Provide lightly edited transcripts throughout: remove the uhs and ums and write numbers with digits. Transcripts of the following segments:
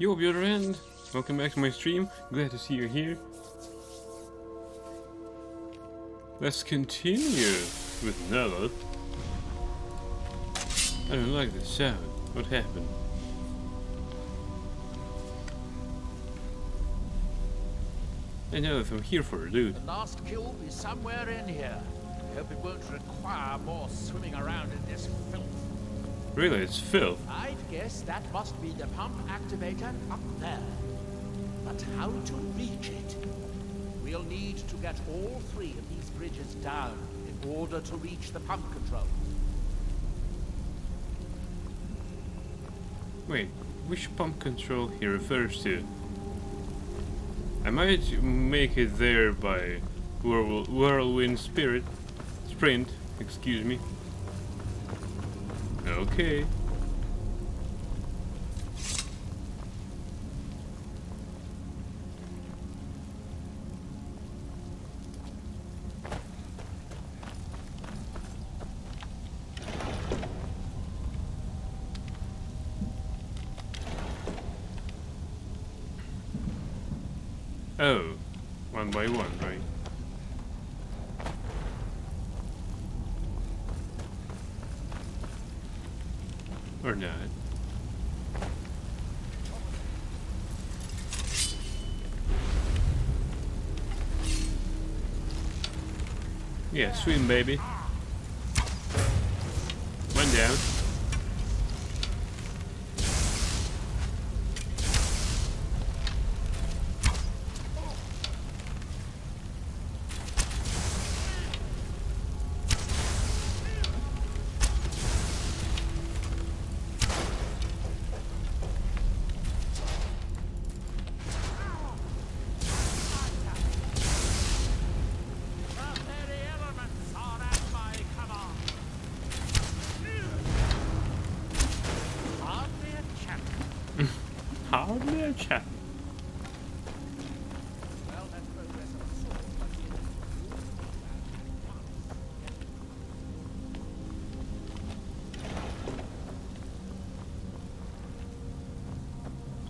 Yo, Bjorn End! Welcome back to my stream. Glad to see you here. Let's continue with Nella. I don't like the sound. What happened? I know if I'm here for a loot. The last cube is somewhere in here. Hope it won't require more swimming around in this filth. Really, it's filth. I'd guess that must be the pump activator up there. But how to reach it? We'll need to get all three of these bridges down in order to reach the pump control. Wait, which pump control he refers to? I might make it there by whirlwind sprint, excuse me. Okay. Oh, one by one, right? Or not. Yeah, swim, baby. One down. Hardly a chat.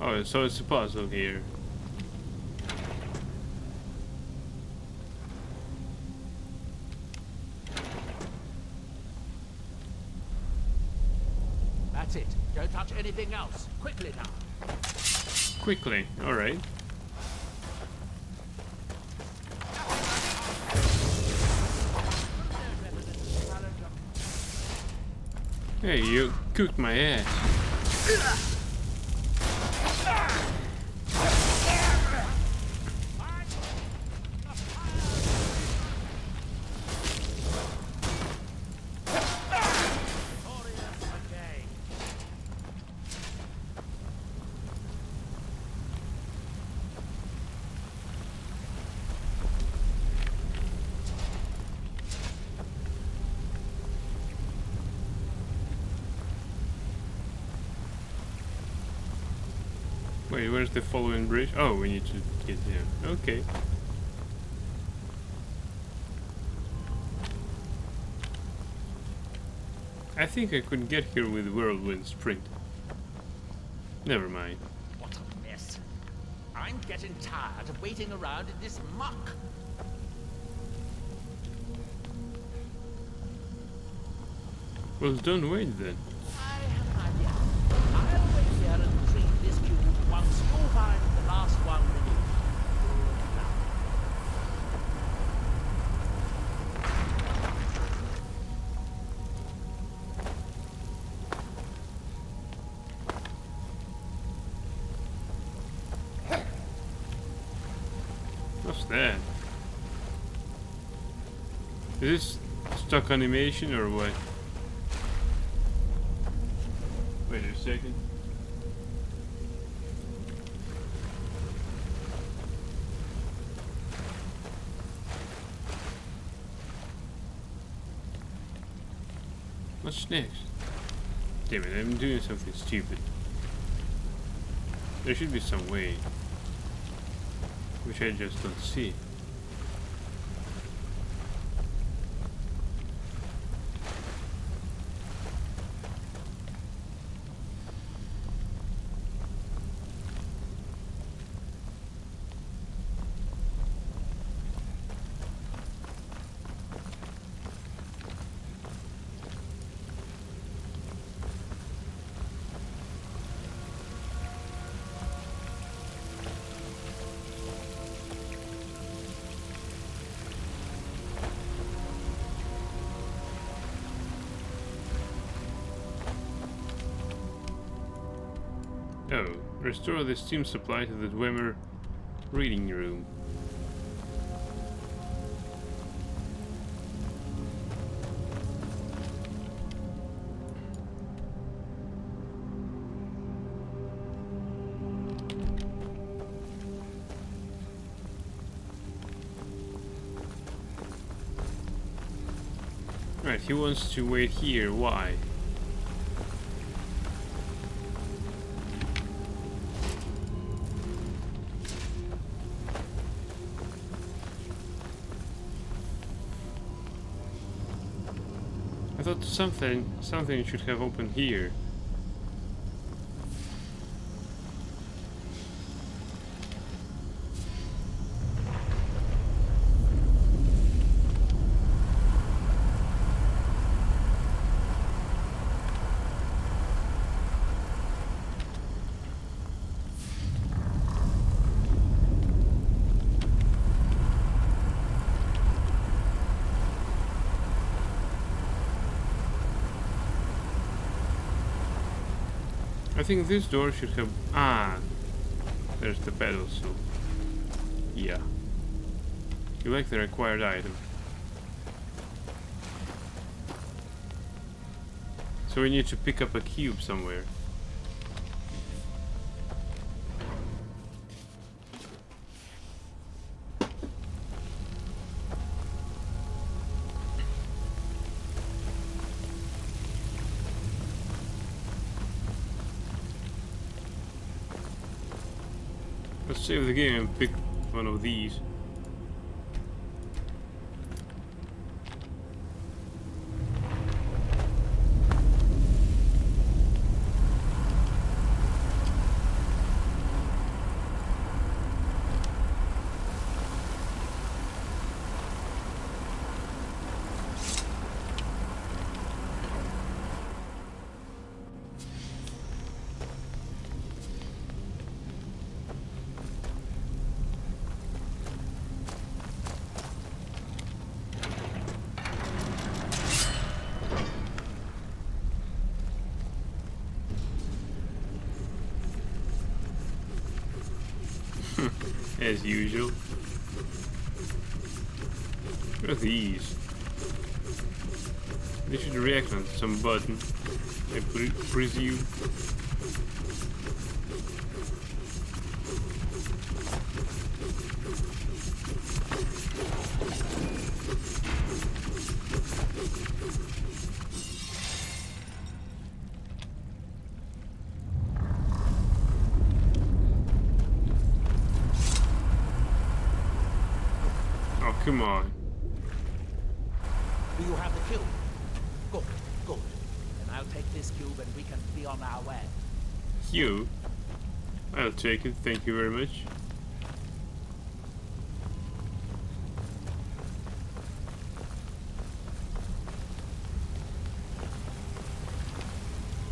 Oh, so it's a puzzle here. That's it. Don't touch anything else. Quickly now. Quickly, alright. Hey, you cooked my ass. Wait, where's the following bridge? Oh, we need to get there. Okay. I think I could get here with whirlwind sprint. Never mind. What a mess. I'm getting tired of waiting around in this muck. Well, don't wait then. I have an idea. I'll wait here and retrieve this cube once you find the last one we need. What's that? Is this stuck animation or what? Wait a second. What's next? Damn it, I'm doing something stupid. There should be some way. Which I just don't see. Oh, restore the steam supply to the Dwemer reading room. Right, he wants to wait here. Why? I thought something should have opened here. I think this door should have... Ah! There's the pedestal. Yeah. You like the required item. So we need to pick up a cube somewhere. Let's save the game and pick one of these. As usual. What are these? They should react on some button, I presume. Come on. Do you have the cube? Good, good. Then I'll take this cube and we can be on our way. You? I'll take it, thank you very much.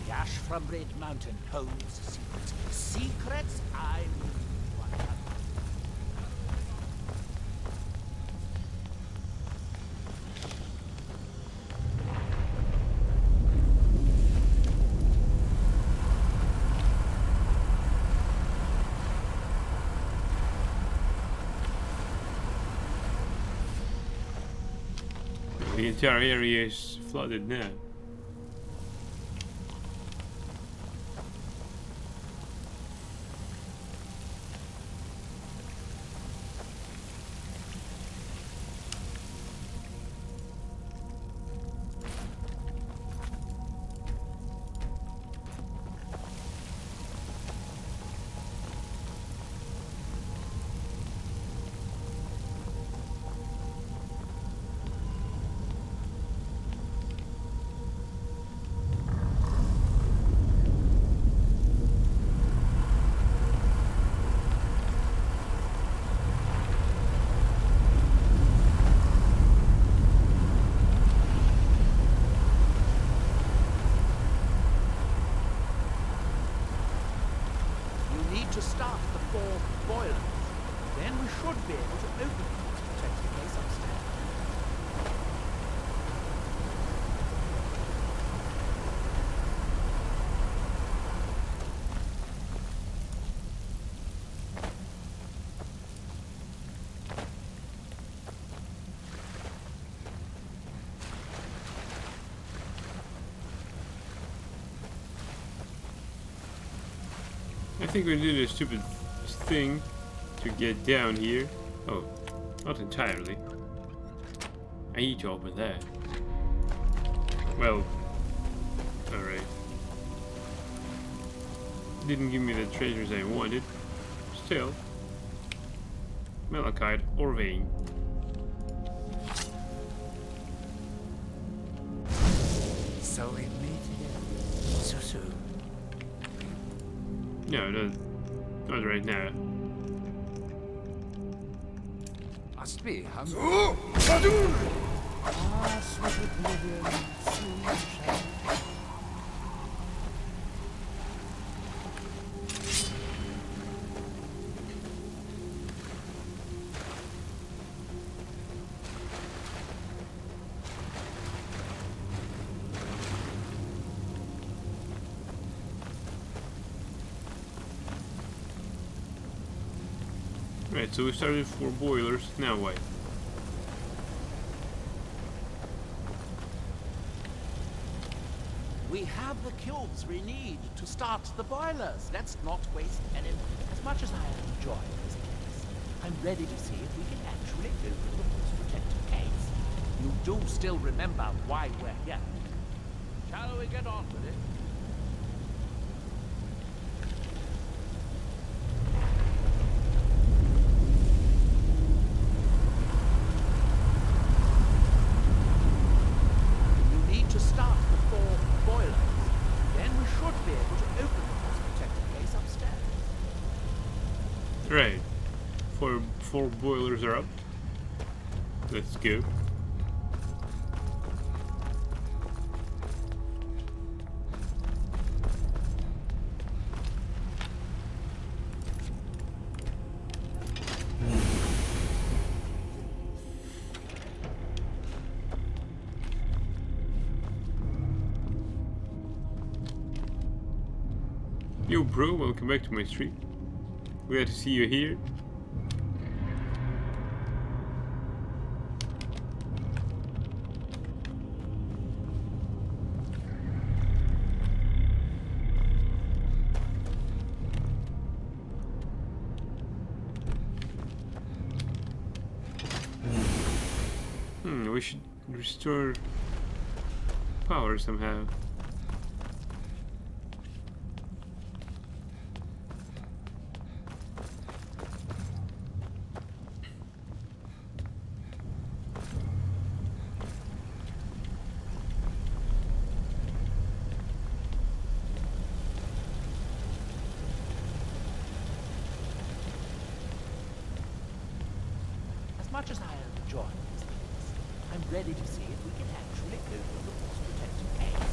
The ash from Red Mountain holds secrets. Secrets I knew. The entire area is flooded now. To start the 4 boilers. Then we should be able to open it to protect the place upstairs. I think we did a stupid thing to get down here. Oh, not entirely. I need to open that. Well, alright. Didn't give me the treasures I wanted. Still. Malachite or vein. So we meet here so soon. No, not right now. Must be hungry. Ah, sweet oblivion, soon shall be. Right, so we started 4 boilers, now what? We have the cubes we need to start the boilers. Let's not waste any. As much as I enjoy this case, I'm ready to see if we can actually open the most protected case. You do still remember why we're here. Shall we get on with it? You need to start the 4 boilers. Then we should be able to open the most protected case upstairs. Right. 4 boilers are up. Let's go. Yo bro, welcome back to my stream. Glad to see you here. We should restore power somehow. As much as I enjoy this case, I'm ready to see if we can actually open the most protected case.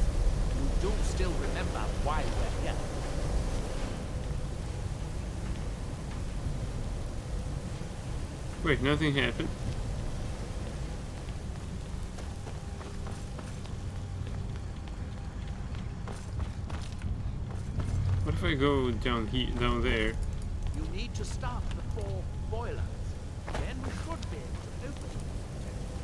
You do still remember why we're here. Wait, nothing happened. What if I go down there? You need to start the 4 boilers. Then we should be able to open the most protected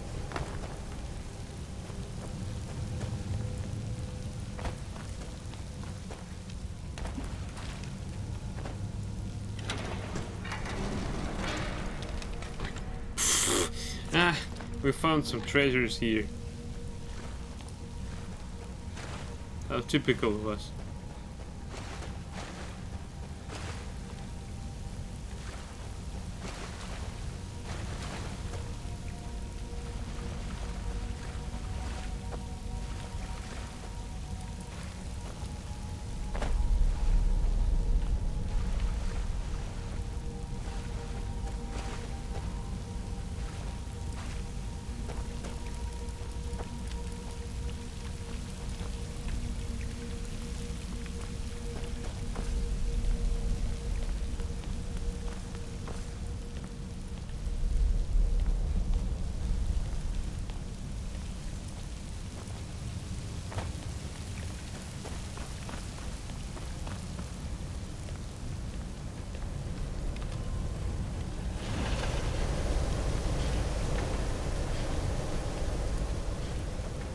case. Ah, we found some treasures here. How typical of us.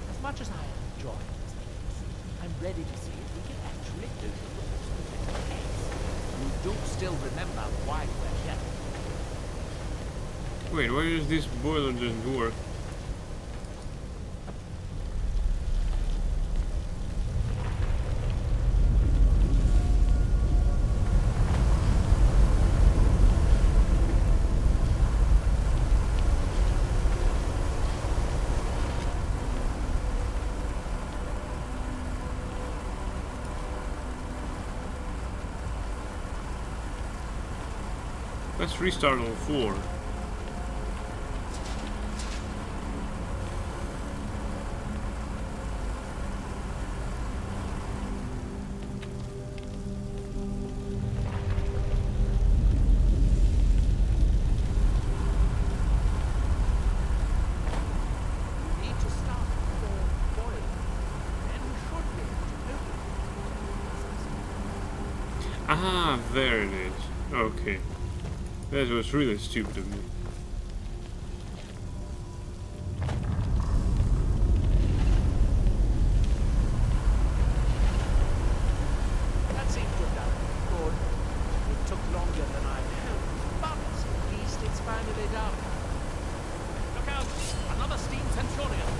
As much as I enjoy this case, I'm ready to see if we can actually open the most protected case. You do still remember why we're here. Wait, why does this boiler doesn't work? Let's restart on 4. We need to start before boiling. Then we should be able to open it. Ah, there it is. Okay. That was really stupid of me. That seems to have done it. Good. It took longer than I'd hoped, but at least it's finally done. Look out! Another steam Centurion!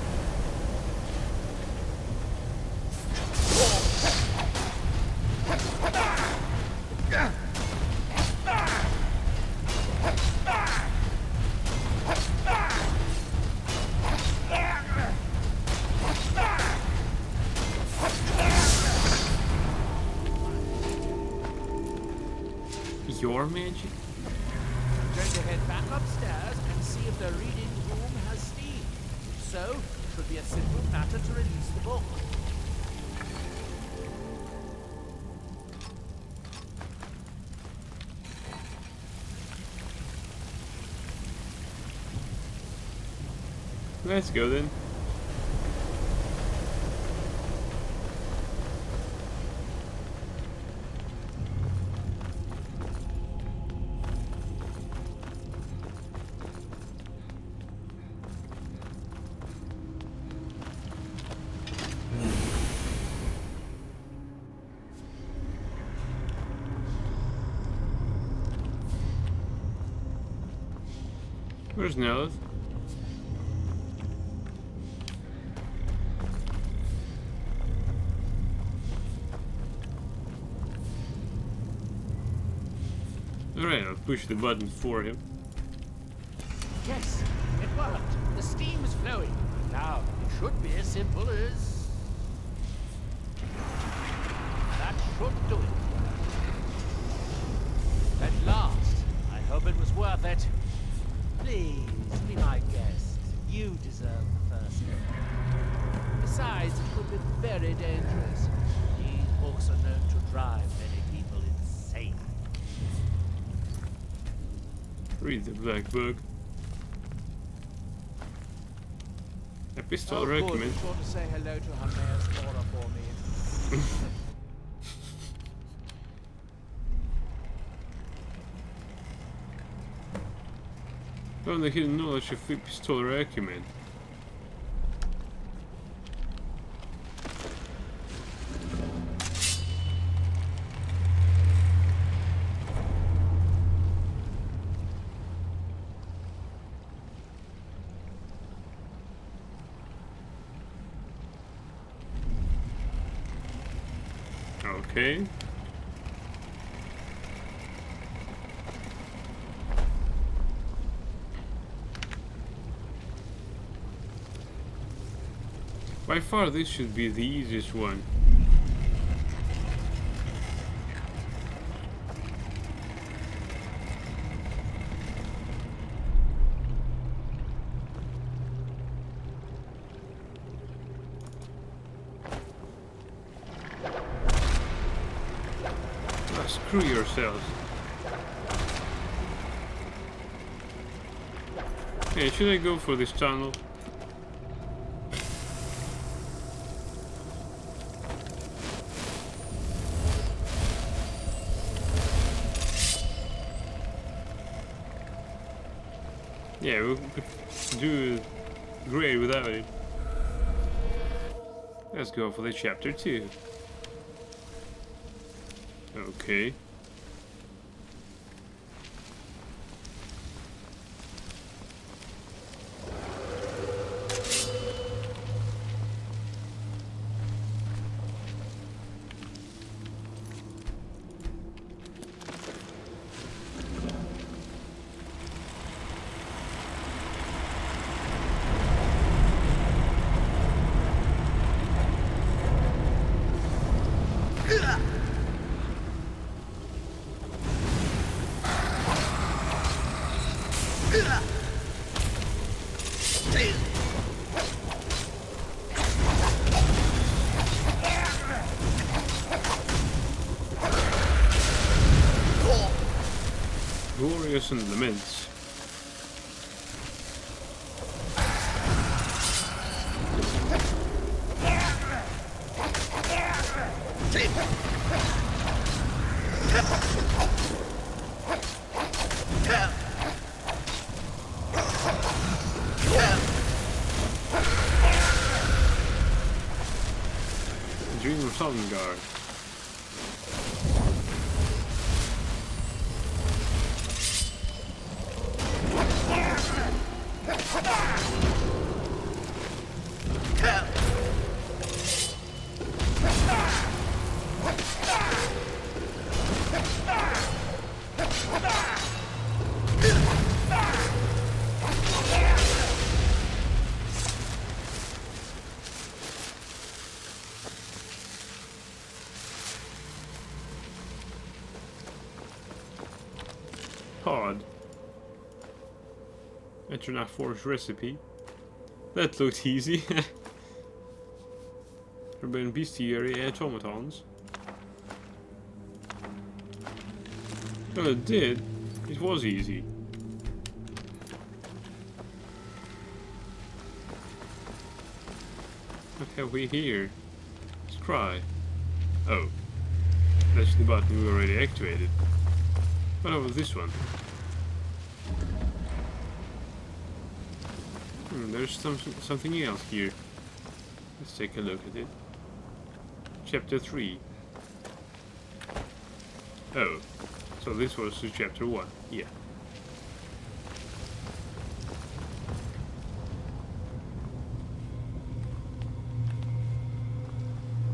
Your magic? I'm going to head back upstairs and see if the reading room has steam. If so, it should be a simple matter to release the book. Let's go then. Where's Nelith? Alright, I'll push the button for him. Yes, it worked. The steam is flowing. Now, it should be as simple as... That should do it. At last. I hope it was worth it. Please, be my guest. You deserve the first name. Besides, it could be very dangerous. These books are known to drive many people insane. Read the black book. A pistol Oh, good. recommend. Be sure to say hello to Hermaeus Mora for me. Found the hidden knowledge of Pistoler acumen. Okay. By far, this should be the easiest one. Ah, screw yourselves. Hey, should I go for this tunnel? Yeah, we'll do great without it. Let's go for the chapter 2. Okay. Curse and Laments. Dream of Sovngarde. Pod. Eternach Forge recipe. That looked easy. Forbidden Bestiary automatons. Well, it did. It was easy. What have we here? Scry. Oh. That's the button we already activated. What about this one? There's something else here. Let's take a look at it. Chapter 3. Oh, so this was chapter 1. Yeah.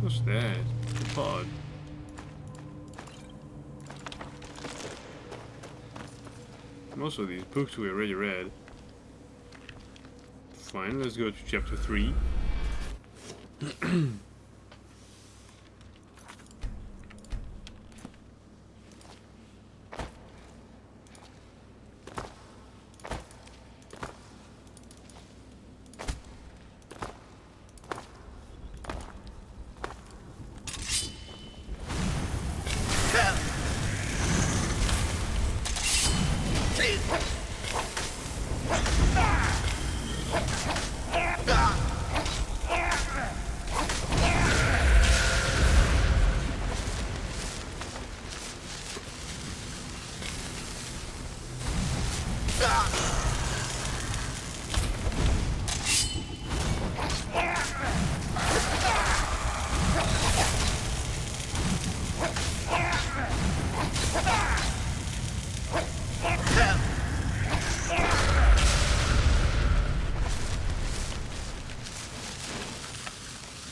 What's that? The pod. Most of these books we already read. Fine, let's go to chapter 3.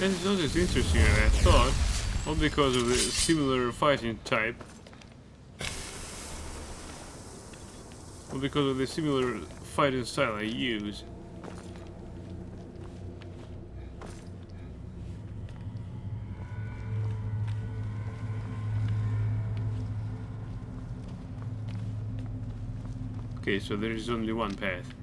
And it's not as interesting as I thought, not because of the similar fighting type, but because of the similar fighting style I use. Okay, so there is only one path.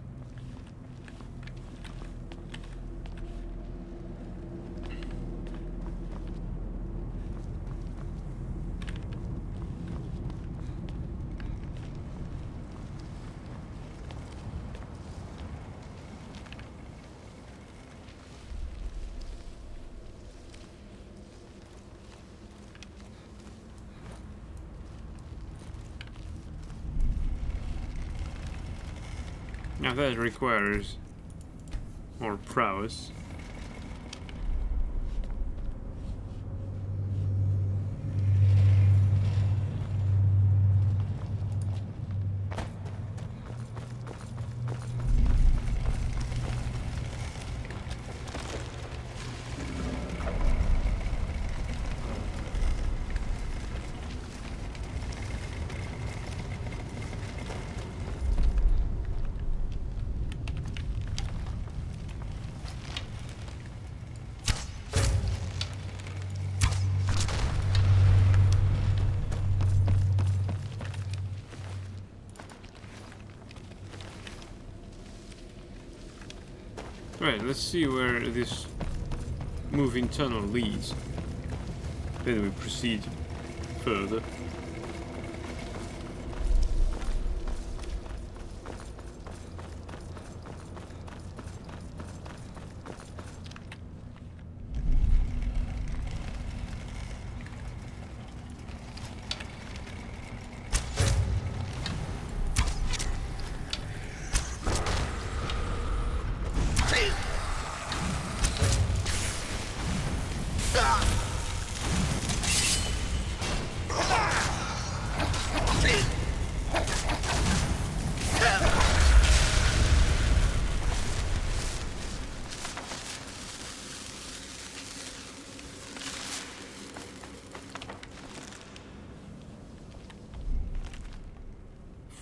Now that requires more prowess. Right, let's see where this moving tunnel leads. Then we proceed further.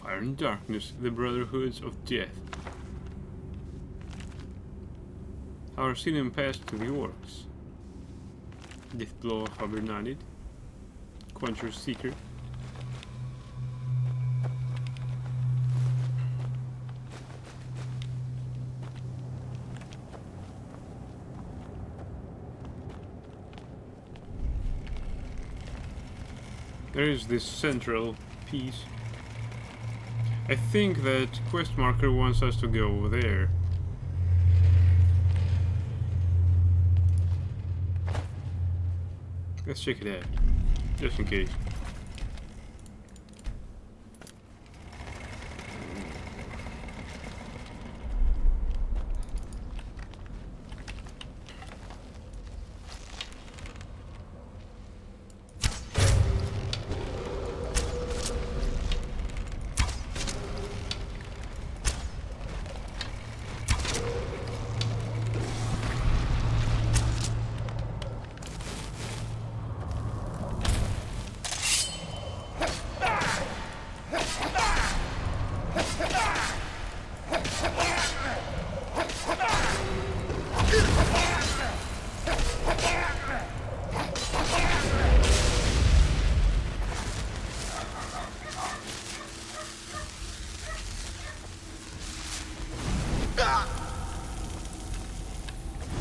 Fire and darkness, the brotherhoods of death. Our sin passed to the orcs. Deathblow of Abernanid. Quencher's Seeker. There is this central piece. I think that quest marker wants us to go over there. Let's check it out, just in case.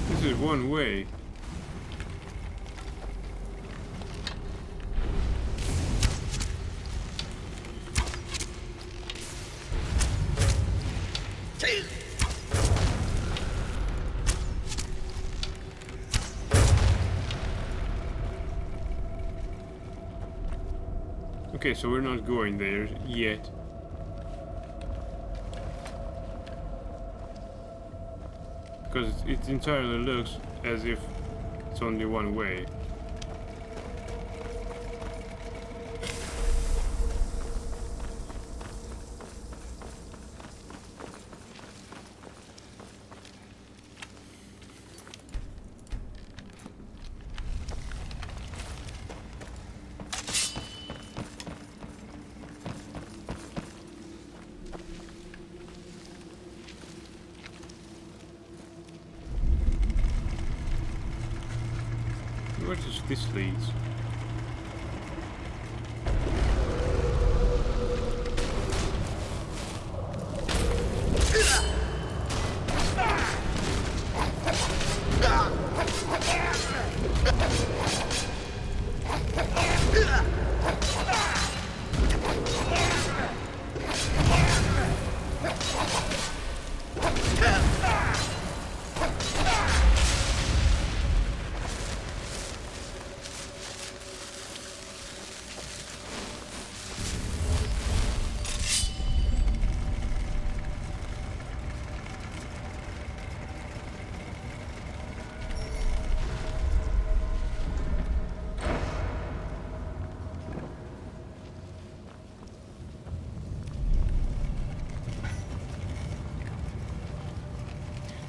This is one way. Okay, so we're not going there yet. Because it entirely looks as if it's only one way. Where does this lead?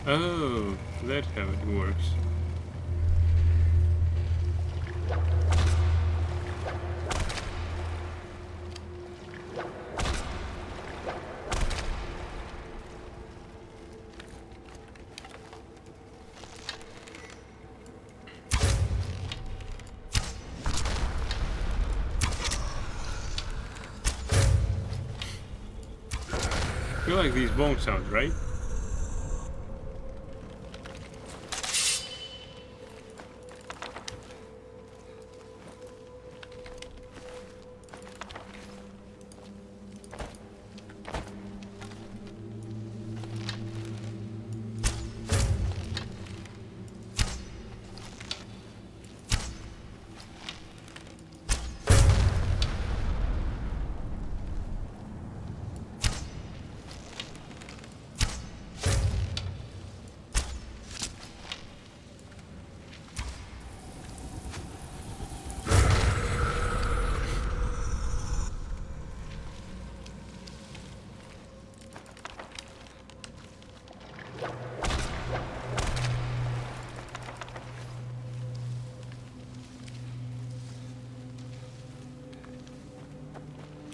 Oh, that's how it works. You like these bone sounds, right?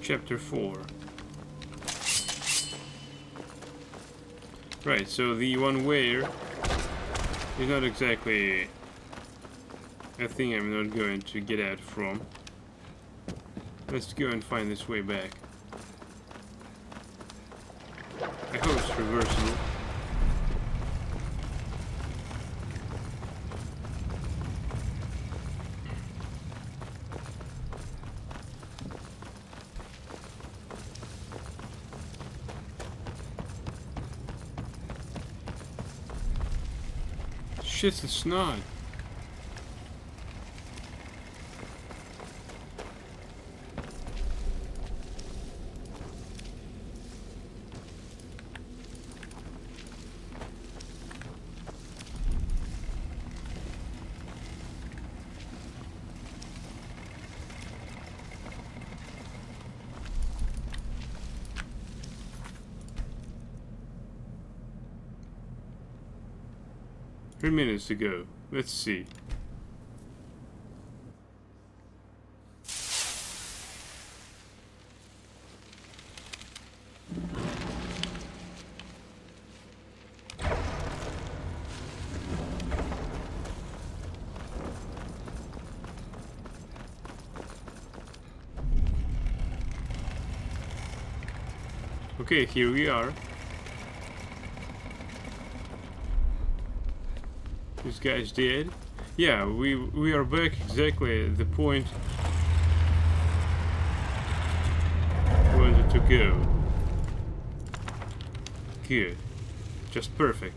Chapter 4. Right, so the one where is not exactly a thing I'm not going to get out from. Let's go and find this way back. I hope it's reversible. Shit, it's not. Three minutes to go. Let's see. Okay, here we are. This guy's dead. Yeah, we are back exactly at the point we wanted to go. Good. Just perfect.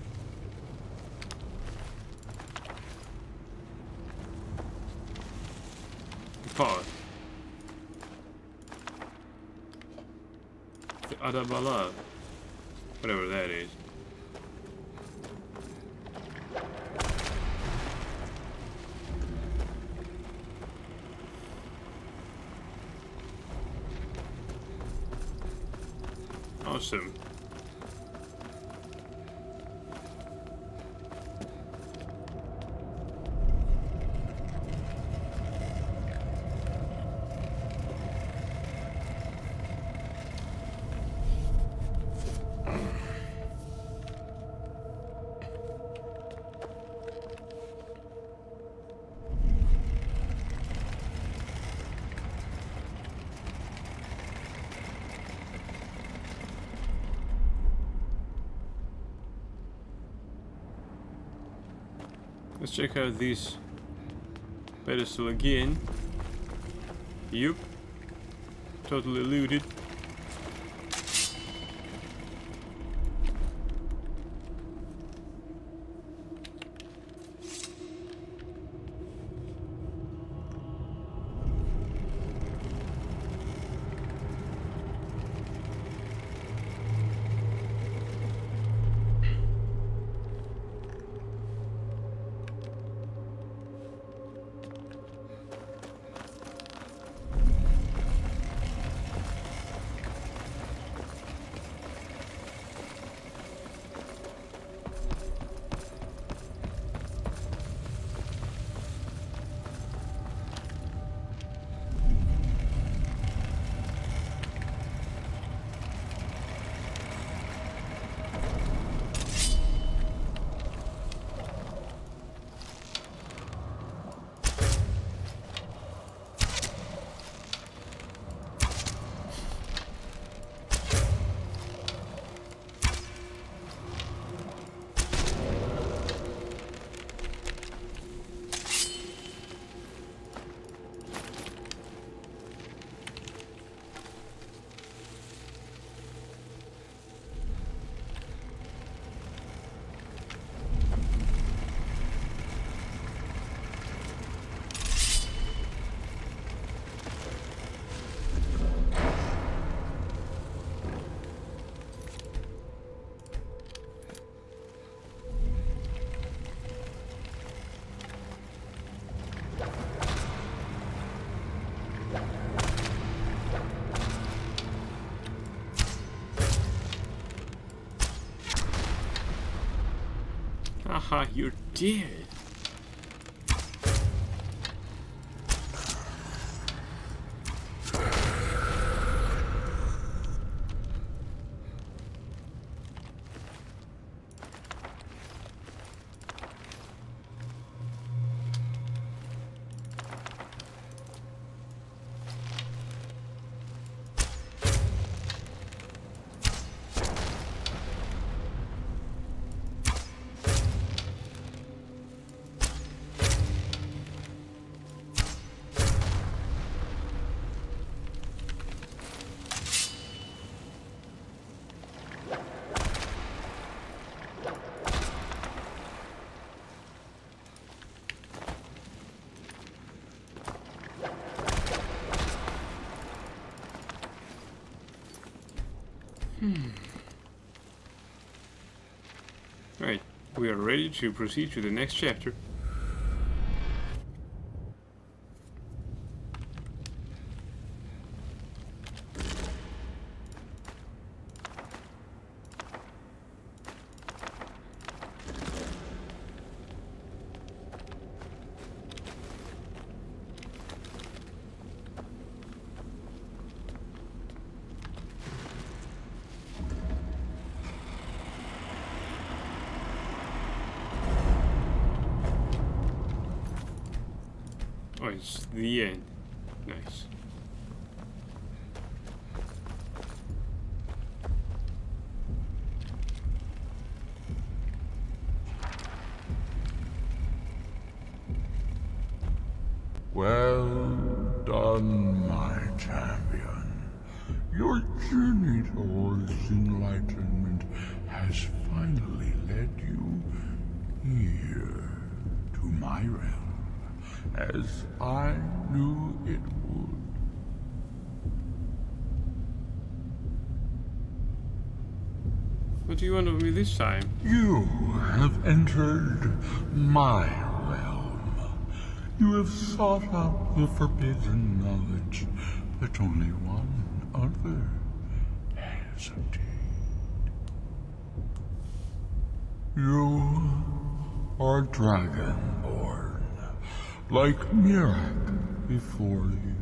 Pause. The Adabala. Whatever that is. Awesome. Let's check out this pedestal again. Yup. Totally looted. Haha, you're dead. Right, we are ready to proceed to the next chapter. Oh, it's the end. Nice. Well done, my champion. Your journey towards enlightenment has finally led you here to my realm, as I knew it would. What do you want of me this time? You have entered my realm. You have sought out the forbidden knowledge that only one other has obtained. You are Dragonborn, like Mirak before you,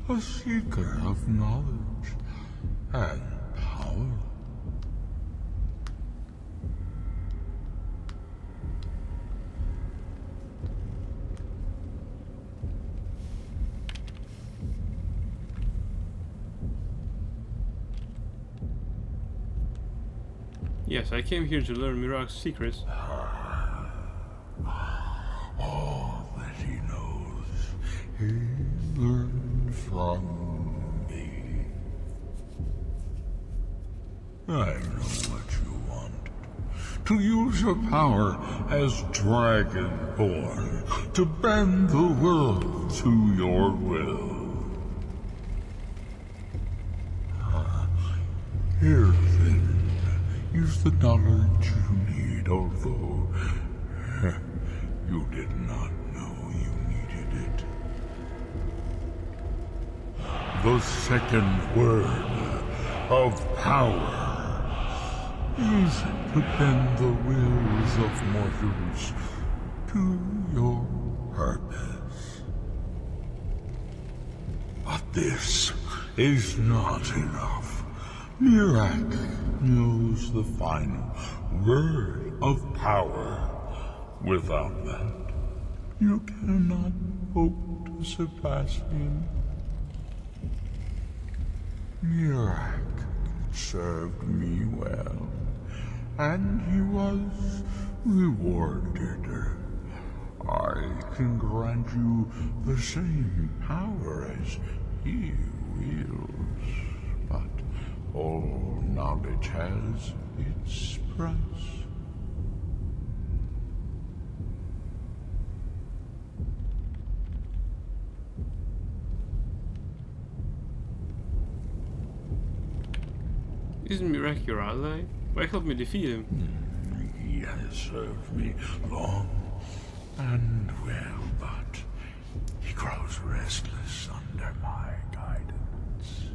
a seeker of knowledge and power. Yes, I came here to learn Mirak's secrets. All that he knows, he learned from me. I know what you want. To use your power as Dragonborn, to bend the world to your will. Here then is the knowledge you need, although you did not know you needed it. The second word of power is to bend the wills of mortals to your purpose. But this is not enough. Mirak knows the final word of power. Without that, you cannot hope to surpass him. Mirak served me well, and he was rewarded. I can grant you the same power as he wields, but all knowledge has its price. Isn't Mirak your ally? Why help me defeat him? He has served me long and well, but he grows restless under my guidance.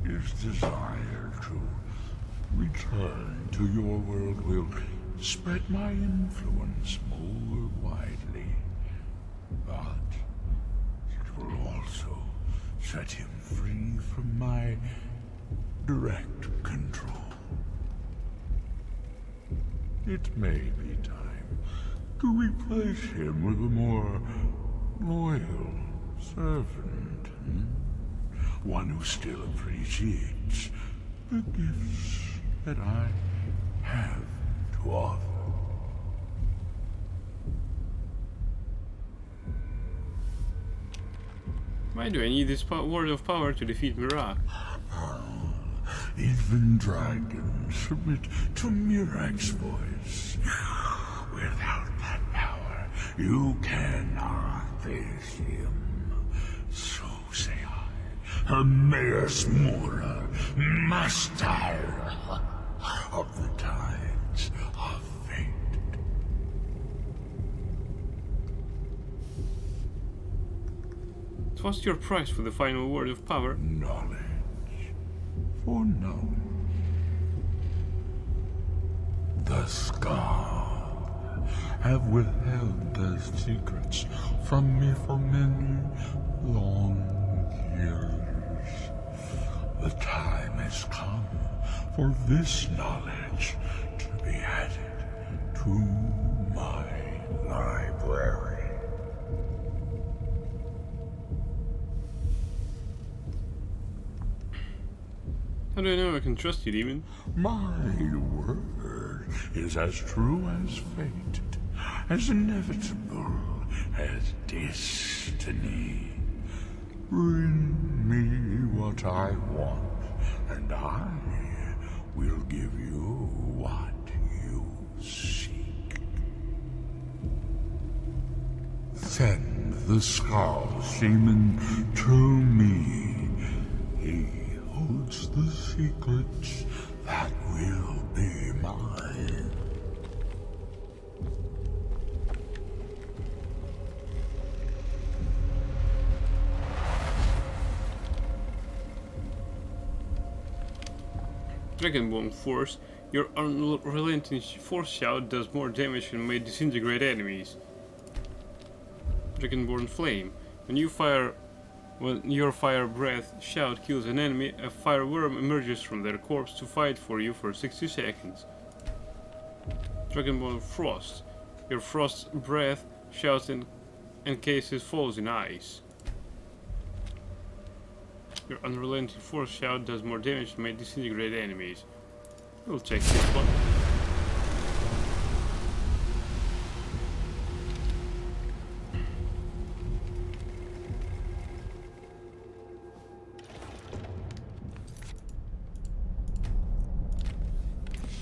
His desire to return to your world will spread my influence more widely, but it will also set him free from my direct control. It may be time to replace him with a more loyal servant. One who still appreciates the gifts that I have to offer. Why do I need this word of power to defeat Mirak? Even dragons submit to Mirak's voice. Without that power, you cannot face him. So say I, Hermaeus Mora, master of the tides of fate. What's your price for the final word of power? Knowledge. For knowledge. The Scar have withheld their secrets from me for many long years. The time has come for this knowledge to be added to my library. How do I know I can trust you, demon? My word is as true as fate, as inevitable as destiny. Bring me what I want, and I will give you what you seek. Send the Skull Shaman to me. He holds the secrets that will be mine. Dragonborn Force. Your unrelenting force shout does more damage and may disintegrate enemies. Dragonborn Flame. When your fire breath shout kills an enemy, a fire worm emerges from their corpse to fight for you for 60 seconds. Dragonborn Frost. Your frost breath shouts encases foes in ice. Your unrelenting force shout does more damage and may disintegrate enemies. We'll check this one.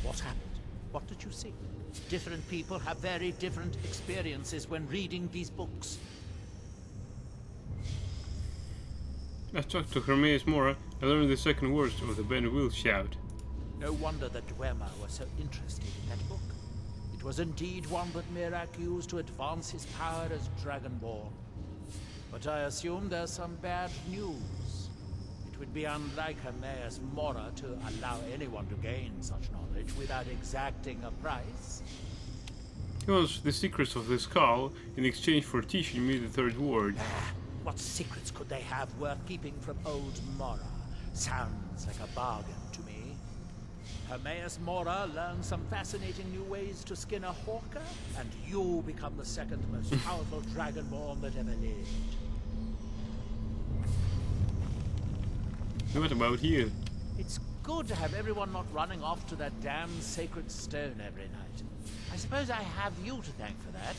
What happened? What did you see? Different people have very different experiences when reading these books. I talked to Hermaeus Mora. I learned the second words of the Ben Will shout. No wonder that Dwemer was so interested in that book. It was indeed one that Miraak used to advance his power as Dragonborn. But I assume there's some bad news. It would be unlike Hermaeus Mora to allow anyone to gain such knowledge without exacting a price. He wants the secrets of the skull in exchange for teaching me the third word. What secrets could they have worth keeping from old Mora? Sounds like a bargain to me. Hermaeus Mora learned some fascinating new ways to skin a hawker, and you become the second most powerful Dragonborn that ever lived. What about you? It's good to have everyone not running off to that damn sacred stone every night. I suppose I have you to thank for that.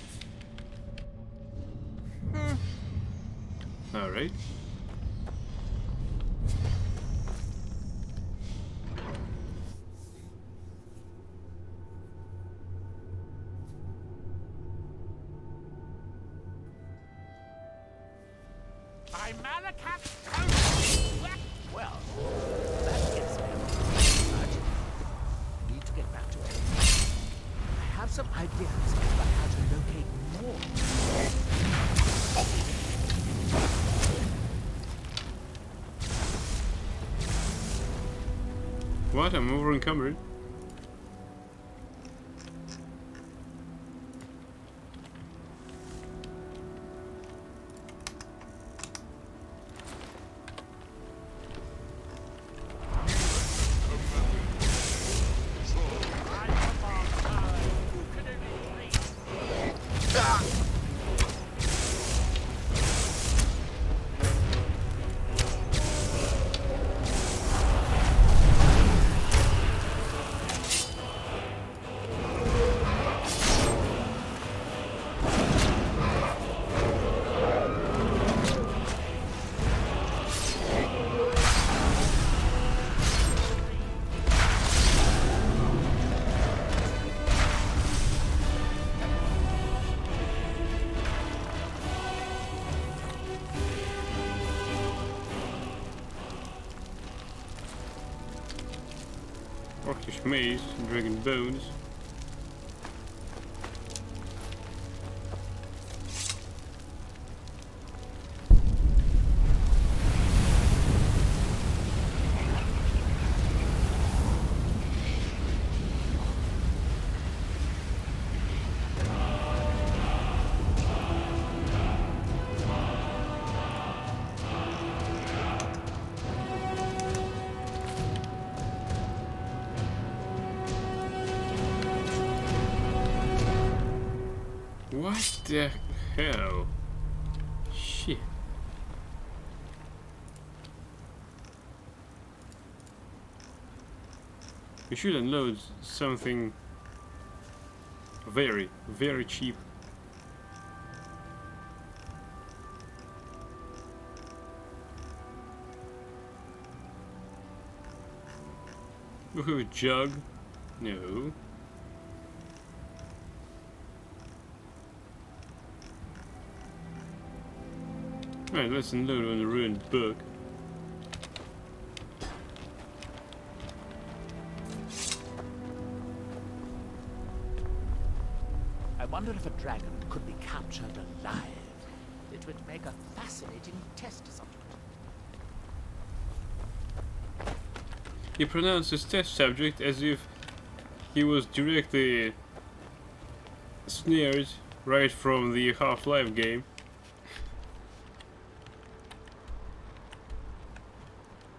Alright. By Malakat's code! Well, that gets me. But need to get back to it. I have some ideas about how to locate more. What? I'm over encumbered. Orcish mace, dragon bones. What the hell? Shit. We should unload something very, very cheap. Woohoo, jug? No. Right, let's unload on the ruined book. I wonder if a dragon could be captured alive. It would make a fascinating test subject. He pronounced his test subject as if he was directly snared right from the Half-Life game.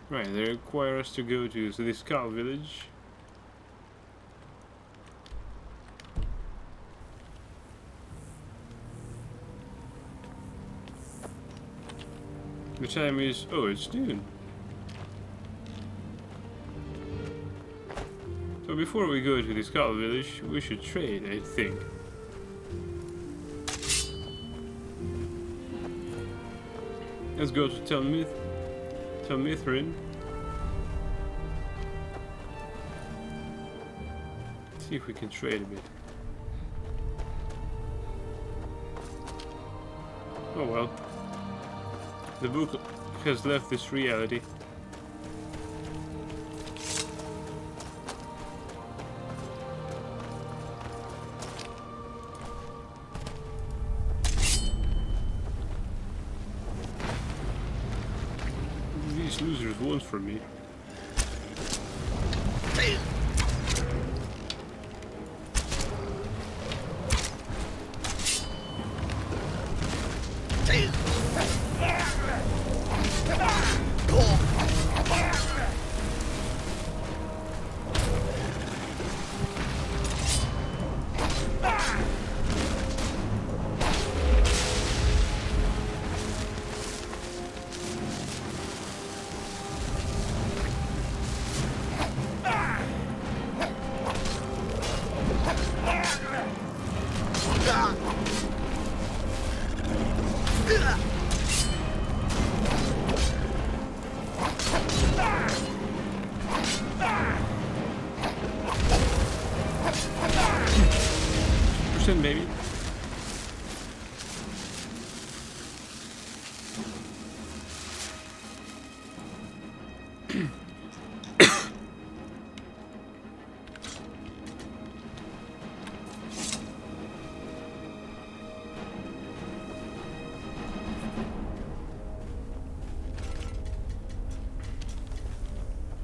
Right, they require us to go to the Skull Village. The time is... oh, it's noon. So before we go to the Skull Village, we should trade, I think. Let's go to Tel Mithrin. See if we can trade a bit. Oh well. The book has left this reality. These losers want from me. Maybe.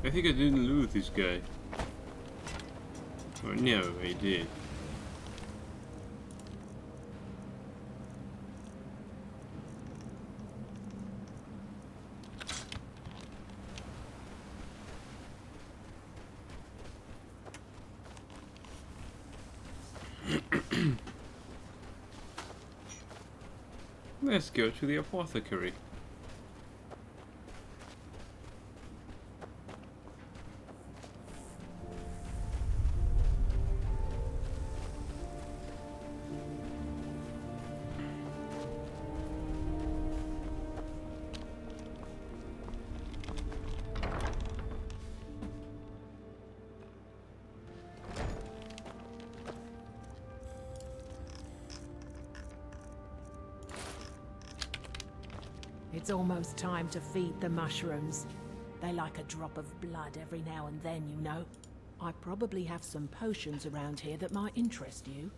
I think I didn't loot this guy. Or no, I did. Let's go to the apothecary. It's almost time to feed the mushrooms. They like a drop of blood every now and then, you know. I probably have some potions around here that might interest you.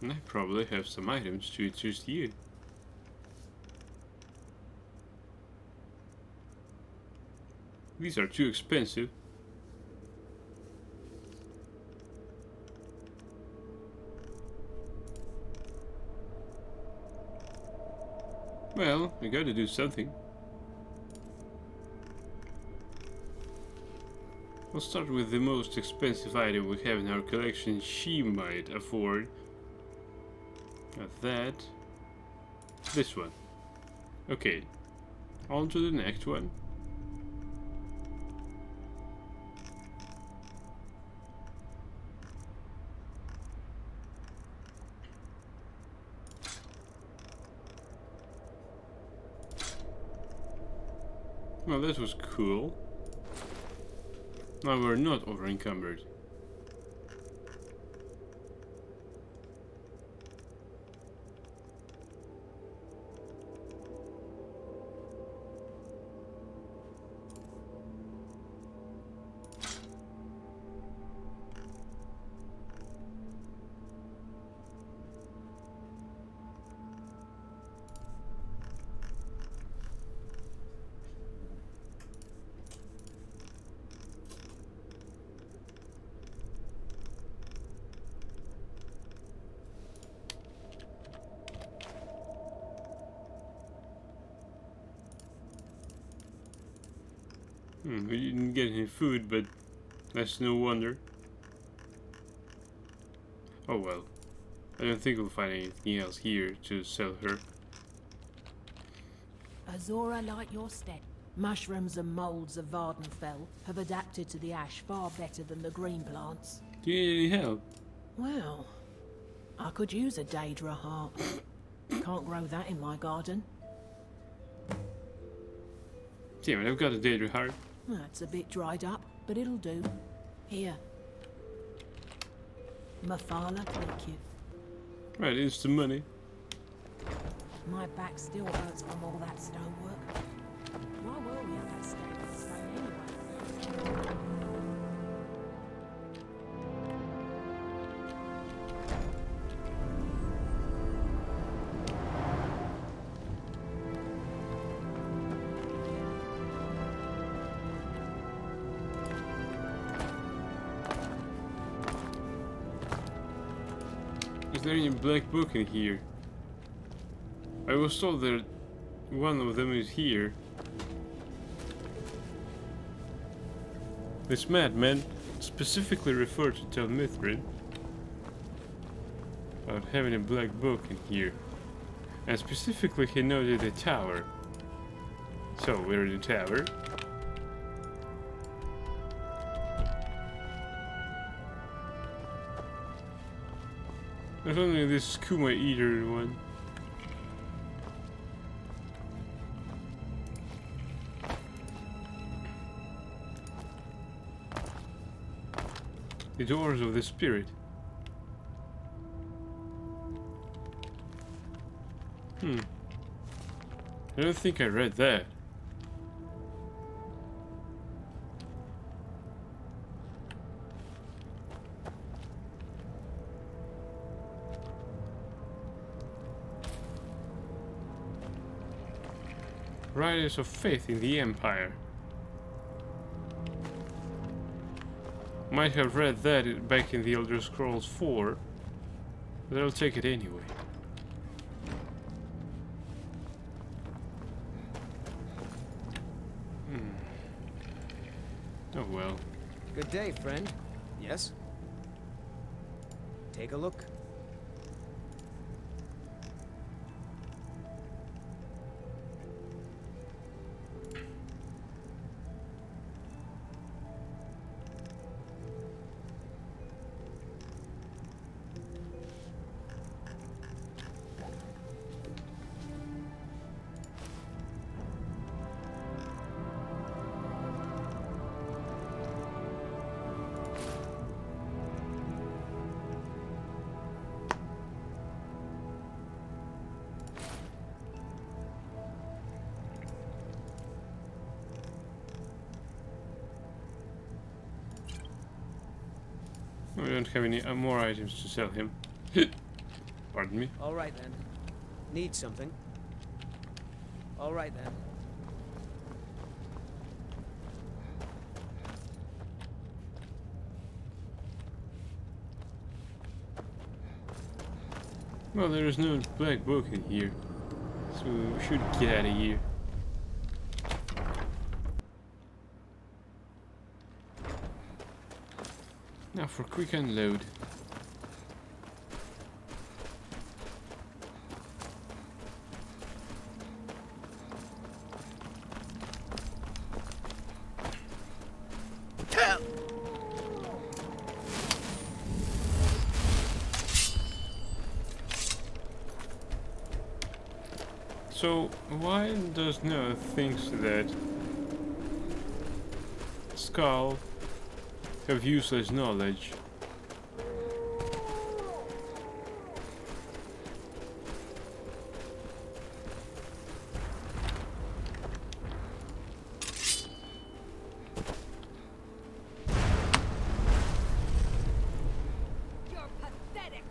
And I probably have some items to interest you. These are too expensive. Well, I gotta do something. I'll start with the most expensive item we have in our collection she might afford. Not that. This one. Okay. On to the next one. Well, that was cool. Now we're not over encumbered. We didn't get any food, but that's no wonder. Oh well. I don't think we'll find anything else here to sell her. Azora like your step. Mushrooms and moulds of Vardenfell have adapted to the ash far better than the green plants. Do you need any help? Well, I could use a Daedra heart. Can't grow that in my garden. Damn it, I've got a Daedra heart. That's a bit dried up, but it'll do. Here. Mafala take you. Right, it's the money. My back still hurts from all that stonework. Why were we at that stone anyway? Is there any black book in here? I was told that one of them is here. This madman specifically referred to Tel Mithrin about having a black book in here. And specifically he noted a tower. So we're in the tower. There's only this Kuma Eater one. The Doors of the Spirit. I don't think I read that. Riders of Faith in the Empire. Might have read that back in the Elder Scrolls 4, but I'll take it anyway. Oh well. Good day, friend. Yes? Take a look. I don't have any more items to sell him. Pardon me. All right then. Need something? All right then. Well, there is no black book in here, so we should get out of here. Now for quick unload. So, why does Noah think that Skull have useless knowledge? You're pathetic.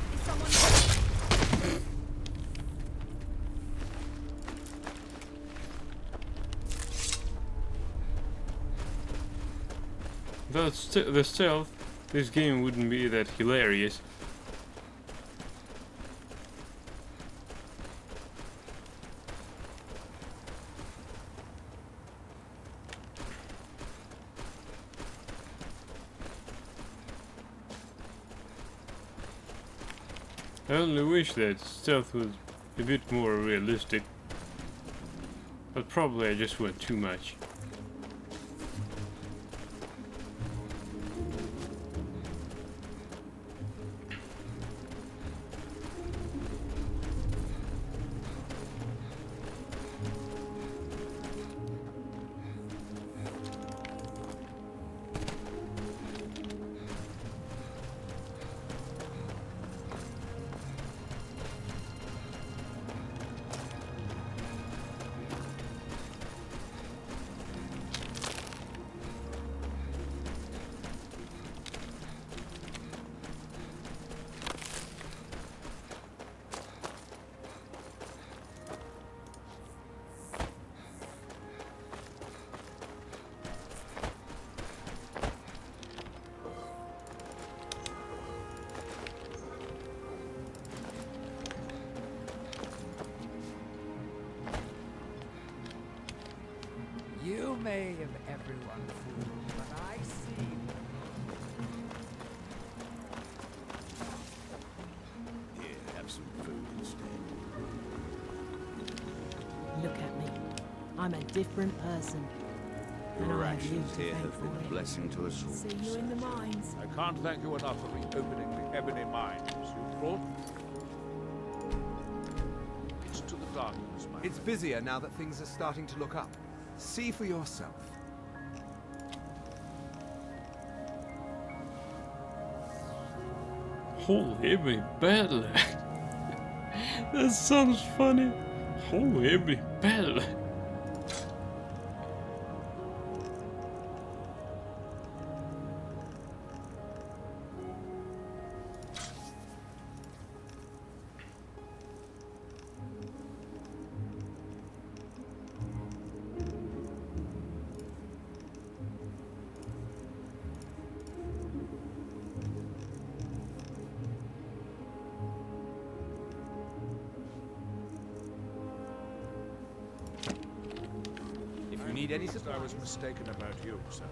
Is someone... Without the stealth, this game wouldn't be that hilarious. I only wish that stealth was a bit more realistic. But probably I just want too much. You may have everyone fooled, but I see. Here, have some food instead. Look at me. I'm a different person. And Your I have you actions to here thank have been for a it. blessing to us all. See you in the mines. I can't thank you enough for reopening the Ebony Mines. You brought... It's to the darkness, my It's busier now that things are starting to look up. See for yourself. Holy battle. That sounds funny. Holy battle. If you need any I supplies. was mistaken about you, sir.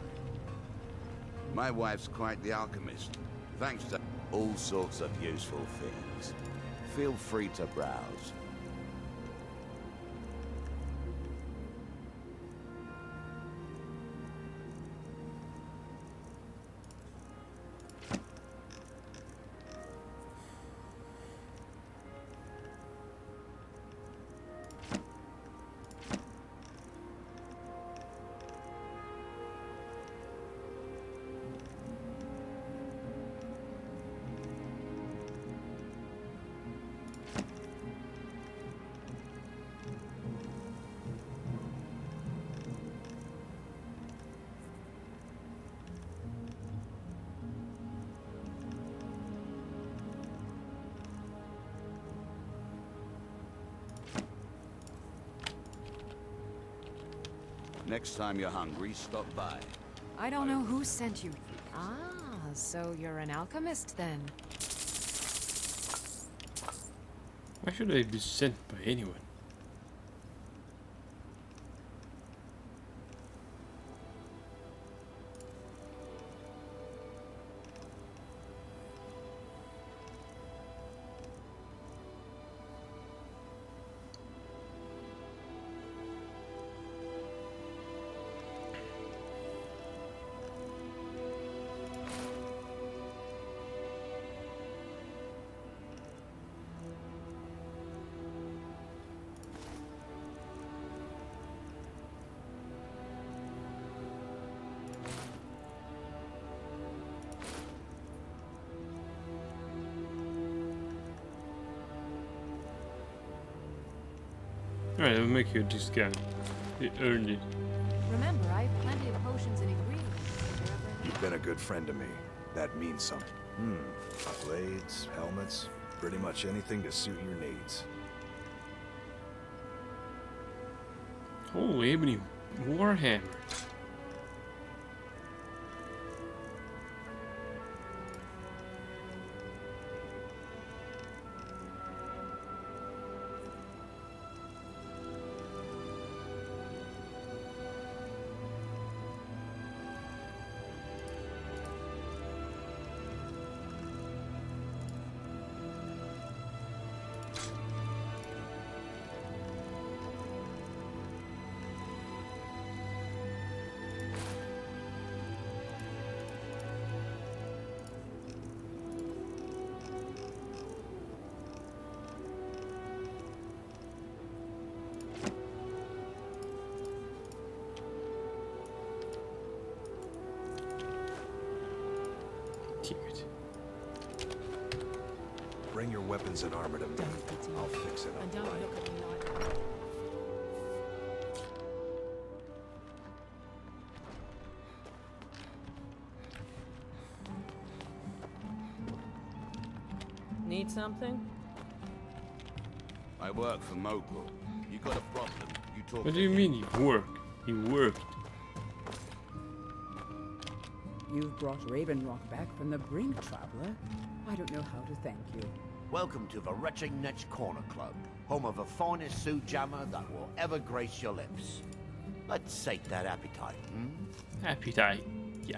My wife's quite the alchemist. Thanks to all sorts of useful things. Feel free to browse. Next time you're hungry, stop by. I don't know who sent you. Ah, so you're an alchemist then. Why should I be sent by anyone? Alright, I'll make you a discount. You earned it. Remember, I have plenty of potions and ingredients. You've been a good friend to me. That means something. Blades, helmets, pretty much anything to suit your needs. Holy ebony warhammer. Damn it. Bring your weapons and armor to me. Don't pity me. I'll fix it And up. don't right. look at me like that. Need something? I work for Mogul. You got a problem, you talk What to do you him. mean he worked? He worked. You've brought Ravenrock back from the brink, traveler. I don't know how to thank you. Welcome to the Retching Netch Corner Club, home of the finest Sioux jammer that will ever grace your lips. Let's sate that appetite, Appetite. Yeah.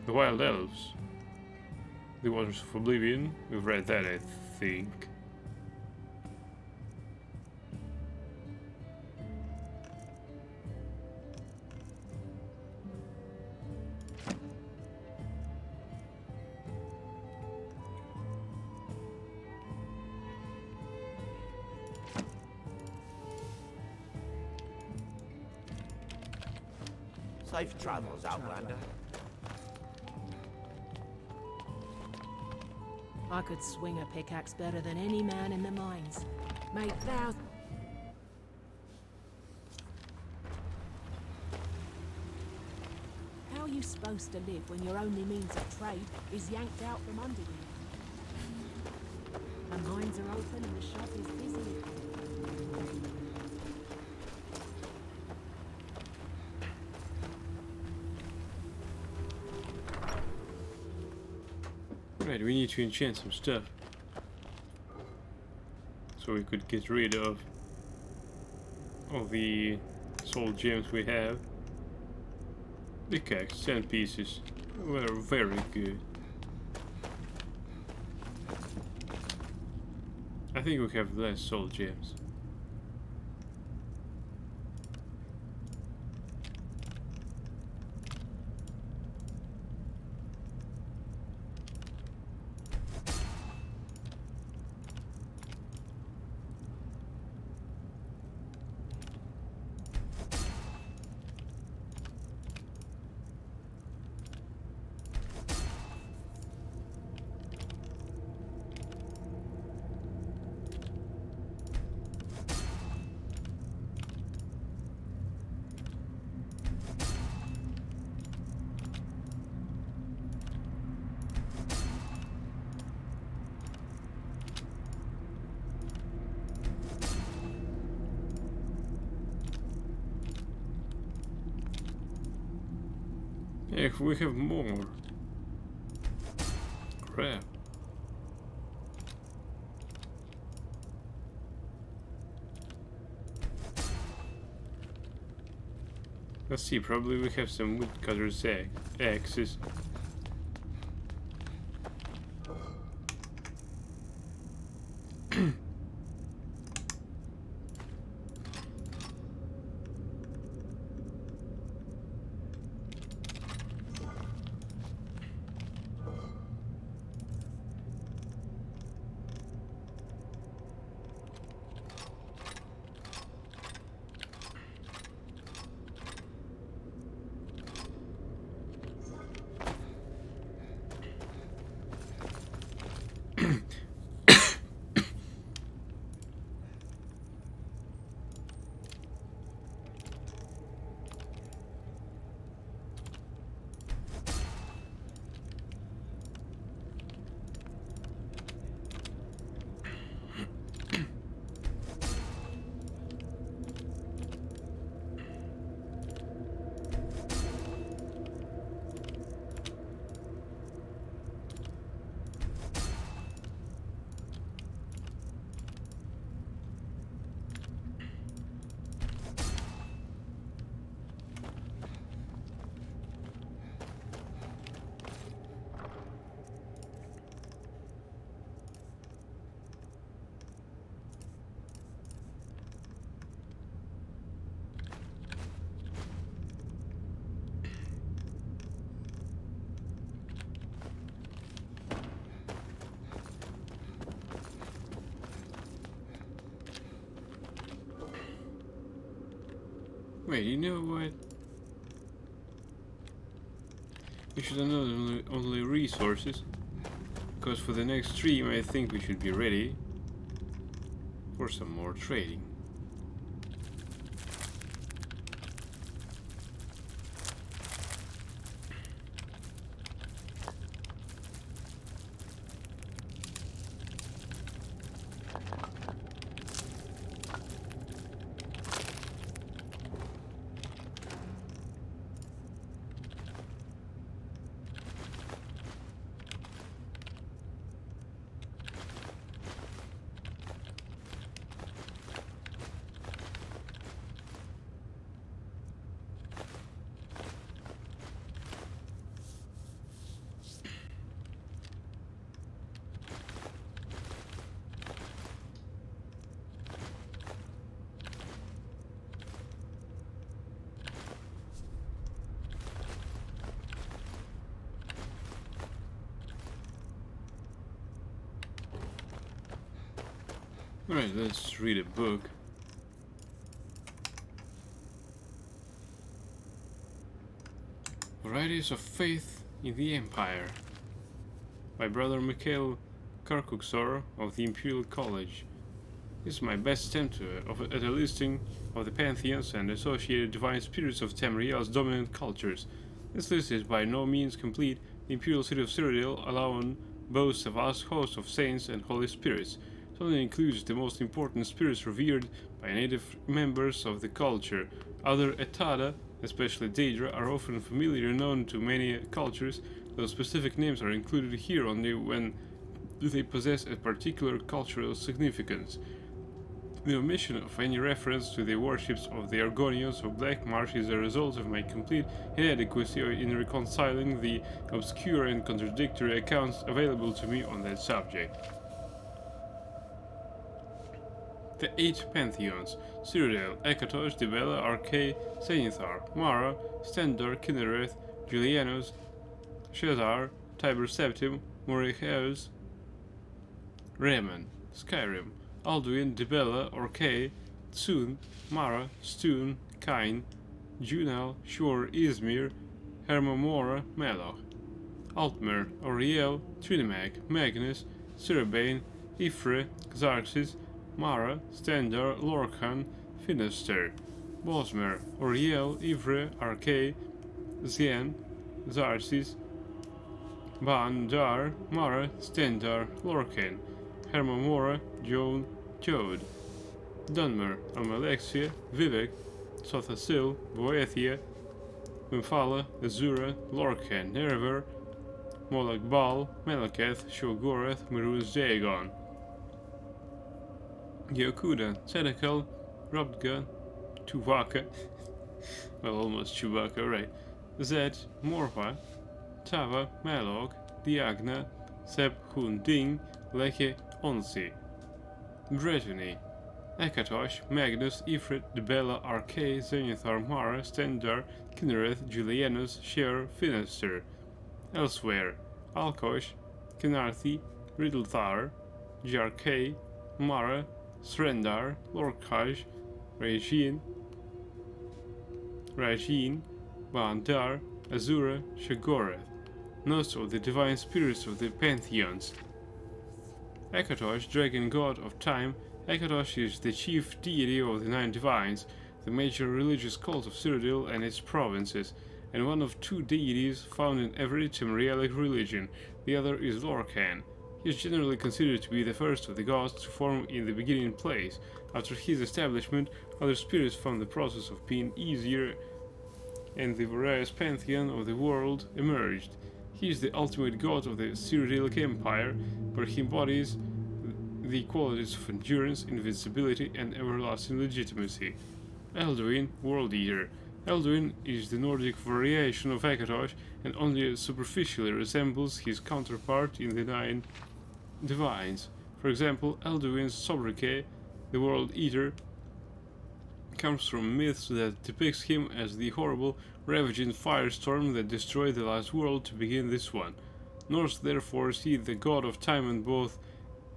The Wild Elves. The Waters of Oblivion. We've read that, I think. Safe travels, Outlander. I could swing a pickaxe better than any man in the mines. Made thousands. How are you supposed to live when your only means of trade is yanked out from under you? The mines are open and the shop is busy. Right, we need to enchant some stuff. So we could get rid of all the soul gems we have. Pickaxe, 10 pieces. Were very good. I think we have less soul gems. Yeah, we have more. Crap. Let's see, probably we have some woodcutter's axes. Wait, you know what? We should download only resources, because for the next stream I think we should be ready for some more trading. Alright, let's read a book. Varieties of Faith in the Empire by Brother Mikhail Karkuksor of the Imperial College. This is my best attempt at a listing of the pantheons and associated divine spirits of Tamriel's dominant cultures. This list is by no means complete. The Imperial City of Cyrodiil alone boasts a vast host of saints and holy spirits. It only includes the most important spirits revered by native members of the culture. Other Etada, especially Daedra, are often familiar and known to many cultures, though specific names are included here only when they possess a particular cultural significance. The omission of any reference to the worships of the Argonians of Black Marsh is a result of my complete inadequacy in reconciling the obscure and contradictory accounts available to me on that subject. The 8 Pantheons: Cyrodiil, Ekatosh, Dibella, Arkay, Zenithar, Mara, Stendarr, Kinnereth, Julianus, Shazar, Tiber Septim, Morihaeus, Remen, Skyrim, Alduin, Dibella, Arkay, Tsun, Mara, Stun, Kain, Junal, Shor, Izmir, Hermamora, Meloch, Altmer, Auriel, Trinimag, Magnus, Cerbane, Ifre, Xarxes, Mara, Stendarr, Lorkhan, Finister, Bosmer, Auriel, Ivre, Arkay, Zien, Xarxes, Ban-Dar, Mara, Stendarr, Lorkhan, Hermamora, Joan, Jode, Dunmer, Amalexia, Vivek, Sothasil, Boethia, Memphala, Azura, Lorkhan, Nerevar, Molag Bal, Malekith, Shoggorath, Muruz Dagon, Yokuda, Senecal, Robga, Tuvaka, well, almost Chewbacca, right? Zed, Morva, Tava, Malog, Diagna, Seb Hun Ding, Leke, Onsi, Brittany, Akatosh, Magnus, Ifrit, Debella, Arcade, Zenithar, Mara, Stendar, Kinnereth, Julianus, Sher, Finister. Elsewhere, Alkosh, Kenarthi, Riddlethar, Jarkay, Mara, Srendar, Lorkaj, Rajin, Bandar, Azura, Shoggorath, most of the divine spirits of the pantheons. Akatosh, dragon god of time. Akatosh is the chief deity of the Nine Divines, the major religious cult of Cyrodiil and its provinces, and one of two deities found in every Tamrielic religion. The other is Lorkhan. He is generally considered to be the first of the gods to form in the beginning place. After his establishment, other spirits found the process of being easier, and the various pantheon of the world emerged. He is the ultimate god of the Cyrodiilic Empire, where he embodies the qualities of endurance, invincibility, and everlasting legitimacy. Elduin, World Eater. Elduin is the Nordic variation of Akatosh and only superficially resembles his counterpart in the Nine Divines. For example, Elduin's sobriquet, the World Eater, comes from myths that depicts him as the horrible, ravaging firestorm that destroyed the last world to begin this one. Norse therefore see the god of time and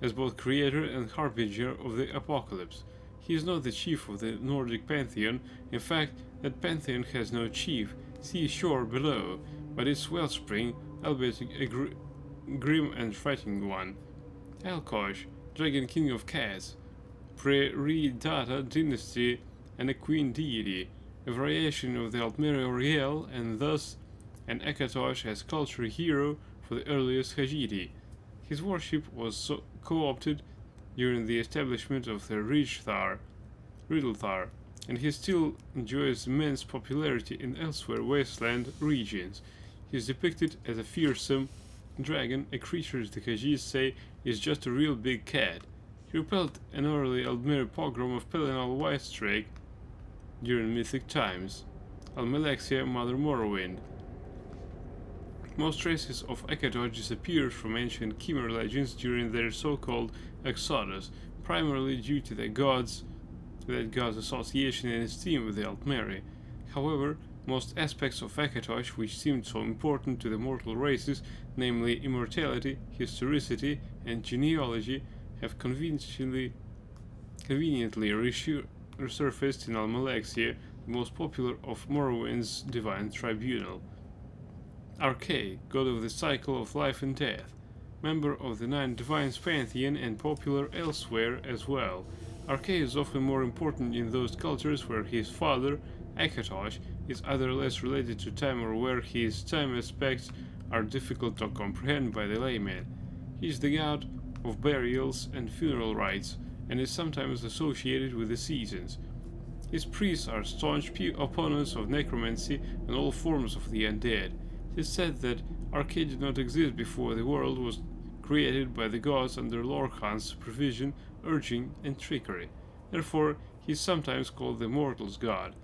as both creator and harbinger of the apocalypse. He is not the chief of the Nordic pantheon. In fact, that pantheon has no chief, see shore below, but its wellspring, albeit a grim and frightening one. Alkosh, dragon king of cats, pre-Data dynasty and a queen deity, a variation of the Altmeri Oriel, and thus an Akatosh as culture hero for the earliest Hajiti. His worship was co-opted during the establishment of the Riddlethar, and he still enjoys immense popularity in elsewhere wasteland regions. He is depicted as a fearsome dragon, a creature the Khajiits say is just a real big cat. He repelled an early Aldmeri pogrom of Pelennor Whitestrake during mythic times. Almalexia, Mother Morrowind. Most traces of Akatosh disappeared from ancient Khmer legends during their so-called exodus, primarily due to that god's association and esteem with the Altmeri. However, most aspects of Akatosh which seemed so important to the mortal races, namely immortality, historicity, and genealogy, have conveniently resurfaced in Almalexia, the most popular of Morrowind's divine tribunal. Arcade, god of the cycle of life and death, member of the Nine Divines pantheon and popular elsewhere as well. Arcade is often more important in those cultures where his father, Akatosh, is either less related to time or where his time aspects are difficult to comprehend by the layman. He is the god of burials and funeral rites, and is sometimes associated with the seasons. His priests are staunch opponents of necromancy and all forms of the undead. It is said that Arcade did not exist before the world was created by the gods under Lorkhan's supervision, urging, and trickery. Therefore, he is sometimes called the Mortal's God.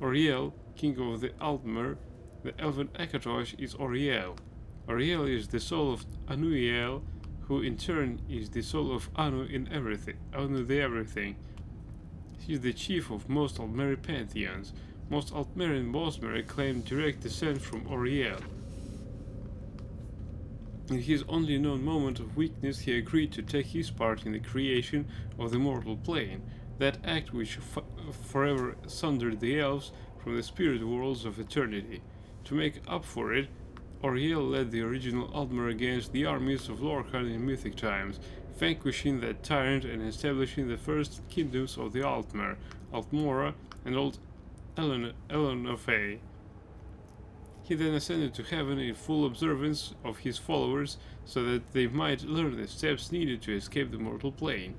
Oriel, king of the Altmer, the elven Akatosh is Oriel. Oriel is the soul of Anuiel, who in turn is the soul of Anu the Everything. He is the chief of most Altmeri pantheons. Most Altmeri and Bosmeri claim direct descent from Oriel. In his only known moment of weakness, he agreed to take his part in the creation of the mortal plane, that act which forever sundered the elves from the spirit worlds of eternity. To make up for it, Oriel led the original Altmer against the armies of Lorkhan in mythic times, vanquishing that tyrant and establishing the first kingdoms of the Altmer, Altmora and Old Elenofe. He then ascended to heaven in full observance of his followers, so that they might learn the steps needed to escape the mortal plane.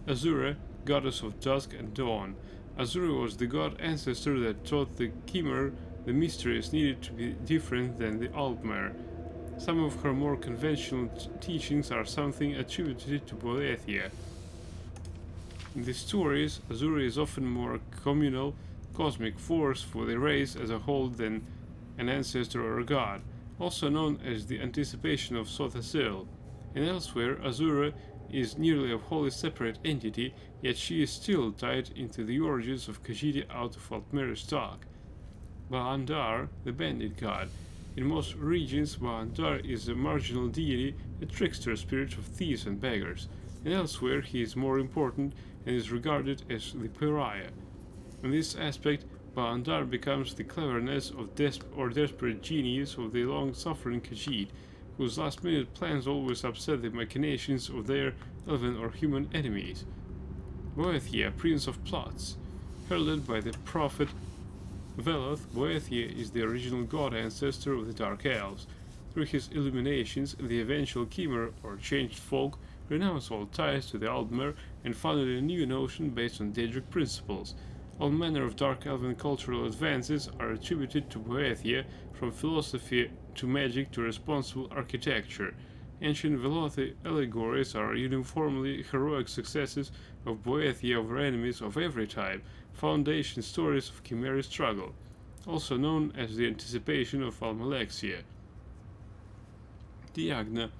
Azura, goddess of dusk and dawn. Azura was the god ancestor that taught the Khmer the mysteries needed to be different than the Altmer. Some of her more conventional teachings are something attributed to Boethia. In the stories, Azura is often more communal, cosmic force for the race as a whole than an ancestor or a god, also known as the anticipation of Sothasil. And elsewhere, Azura is nearly a wholly separate entity, yet she is still tied into the origins of Khajiit out of Altmer stock. Ba-Andar, the bandit god. In most regions, Ba-Andar is a marginal deity, a trickster spirit of thieves and beggars, and elsewhere he is more important and is regarded as the pariah. In this aspect, Ba-Andar becomes the cleverness of desperate genius of the long-suffering Khajiit, whose last-minute plans always upset the machinations of their elven or human enemies. Boethia, prince of plots. Heralded by the prophet Veloth, Boethia is the original god ancestor of the Dark Elves. Through his illuminations, the eventual Khmer, or changed folk, renounced all ties to the Altmer and founded a new notion based on Daedric principles. All manner of Dark Elven cultural advances are attributed to Boethia, from philosophy to magic to responsible architecture. Ancient Velothi allegories are uniformly heroic successes of Boethia over enemies of every type, foundation stories of Khmer struggle, also known as the anticipation of Almalexia. Diagna,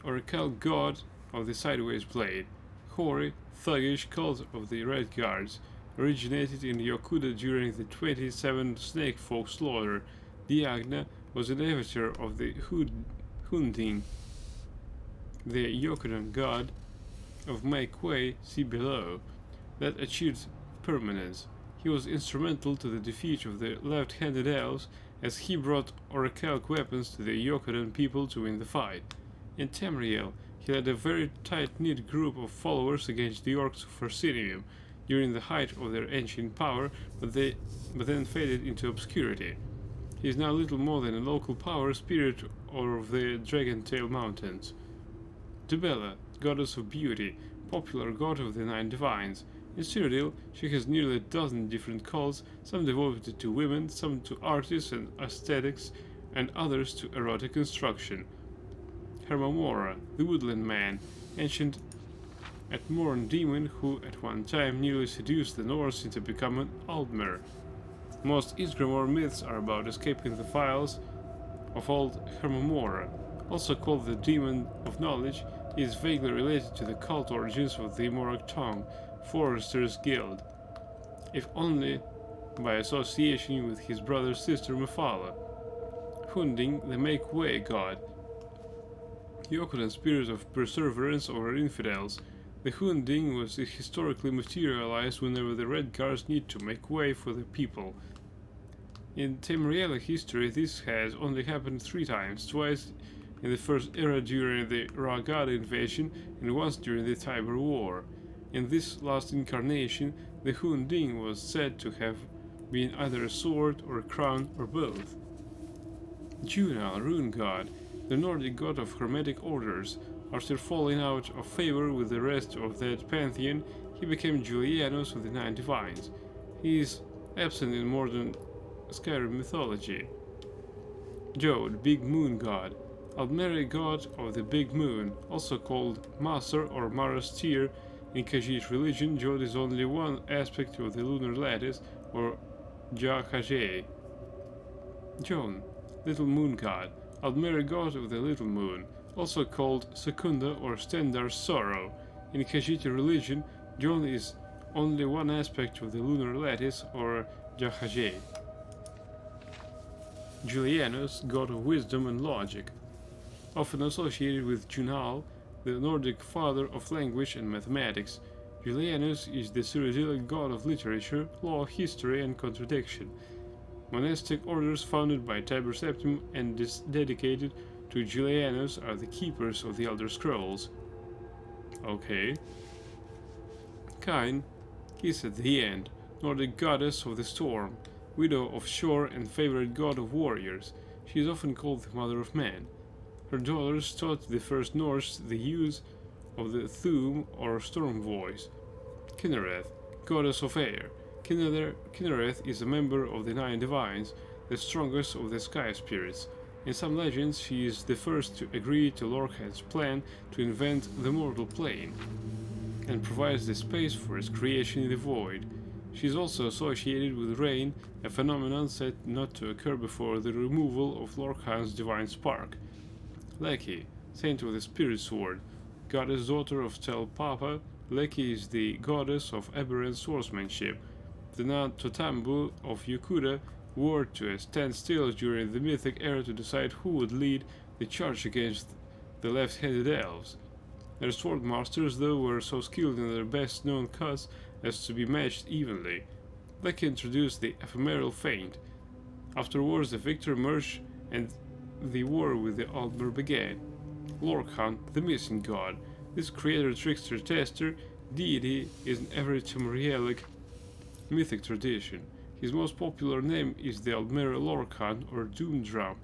oracle god of the Sideways Blade, hoary, thuggish cult of the Red Guards, originated in Yokuda during the 27 Snake Folk slaughter. Diagna was an avatar of the Hunding, the Yokudan god of Make Way, see below, that achieved permanence. He was instrumental to the defeat of the left-handed elves, as he brought orichalc weapons to the Yokudan people to win the fight. In Tamriel, he led a very tight-knit group of followers against the orcs of Orsinium during the height of their ancient power, but then faded into obscurity. He is now little more than a local power spirit of the Dragontail Mountains. Dubella, goddess of beauty, popular god of the Nine Divines. In Cyrodiil, she has nearly a dozen different cults, some devoted to women, some to artists and aesthetics, and others to erotic instruction. Hermamora, the woodland man, ancient Atmoran demon who at one time nearly seduced the Norse into becoming Altmer. Most Ysgramor myths are about escaping the files of old Hermamora. Also called the Demon of Knowledge, he is vaguely related to the cult origins of the Morag Tong, Forester's Guild, if only by association with his brother's sister Mephala. Hunding, the Make Way god, Yokudan spirit of perseverance over infidels. The Hunding was historically materialized whenever the Red Guards need to make way for the people. In Tamriel history, this has only happened 3 times, twice in the First Era during the Ragada invasion and once during the Tiber War. In this last incarnation, the Hunding was said to have been either a sword or a crown or both. Junal, rune god, the Nordic god of hermetic orders. After falling out of favor with the rest of that pantheon, he became Julianus of the Nine Divines. He is absent in modern Skyrim mythology. Jod, big moon god, Altmeri god of the big moon, also called Masar or Marastir. In Khajiit religion, Jod is only one aspect of the lunar lattice, or Jah-Hajei. Jon, little moon god, Altmeri god of the little moon, also called Secunda or Stendar's sorrow. In Khajiit religion, Jon is only one aspect of the lunar lattice, or Jah-Hajei. Julianus, god of wisdom and logic, often associated with Junal, the Nordic father of language and mathematics. Julianus is the Cyrodiilic god of literature, law, history, and contradiction. Monastic orders founded by Tiber Septim and dedicated to Julianus are the keepers of the Elder Scrolls. Okay. Kain, Kiss at the End, Nordic goddess of the storm, widow of shore and favorite god of warriors. She is often called the Mother of Man. Her daughters taught the first Norse the use of the Thu'um or storm voice. Kynareth, goddess of air. Kinnereth is a member of the Nine Divines, the strongest of the Sky Spirits. In some legends, she is the first to agree to Lorkhan's plan to invent the mortal plane, and provides the space for its creation in the void. She is also associated with rain, a phenomenon said not to occur before the removal of Lorkhan's divine spark. Leki, saint of the Spirit Sword, goddess daughter of Tel Papa, Leki is the goddess of aberrant swordsmanship. The Totambu of Yukuda were to a standstill during the Mythic era to decide who would lead the charge against the left-handed elves. Their sword masters, though, were so skilled in their best-known cuts as to be matched evenly. Leki introduced the ephemeral feint. Afterwards, the victor emerged and the war with the Aldmer began. Lorkhan, the missing god, this creator, trickster, tester, deity is an every Tamrielic mythic tradition. His most popular name is the Aldmeri Lorkhan or Doom Drum.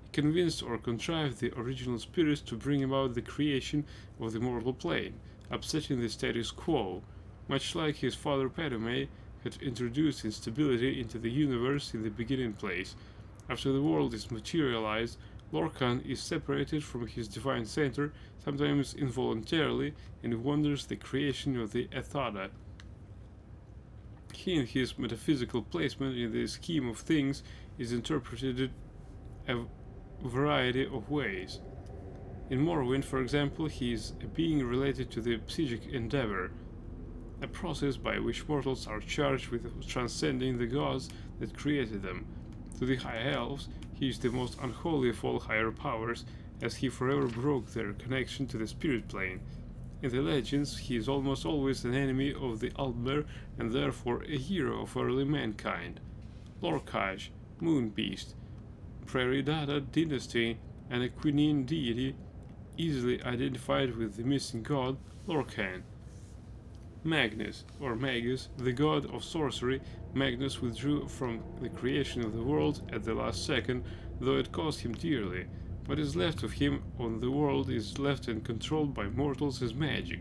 He convinced or contrived the original spirits to bring about the creation of the mortal plane, upsetting the status quo. Much like his father Padme had introduced instability into the universe in the beginning place. After the world is materialized, Lorkhan is separated from his divine center, sometimes involuntarily, and wanders the creation of the Ethada. He and his metaphysical placement in the scheme of things is interpreted a variety of ways. In Morrowind, for example, he is a being related to the psychic endeavor, a process by which mortals are charged with transcending the gods that created them. To the High Elves, he is the most unholy of all higher powers, as he forever broke their connection to the spirit plane. In the legends, he is almost always an enemy of the Aldmer and therefore a hero of early mankind. Lorkaj, Moon Beast, Prairie Dada dynasty, and a Quinine deity, easily identified with the missing god Lorkhan. Magnus, or Magus, the god of sorcery, Magnus withdrew from the creation of the world at the last second, though it cost him dearly. What is left of him on the world is left and controlled by mortals as magic.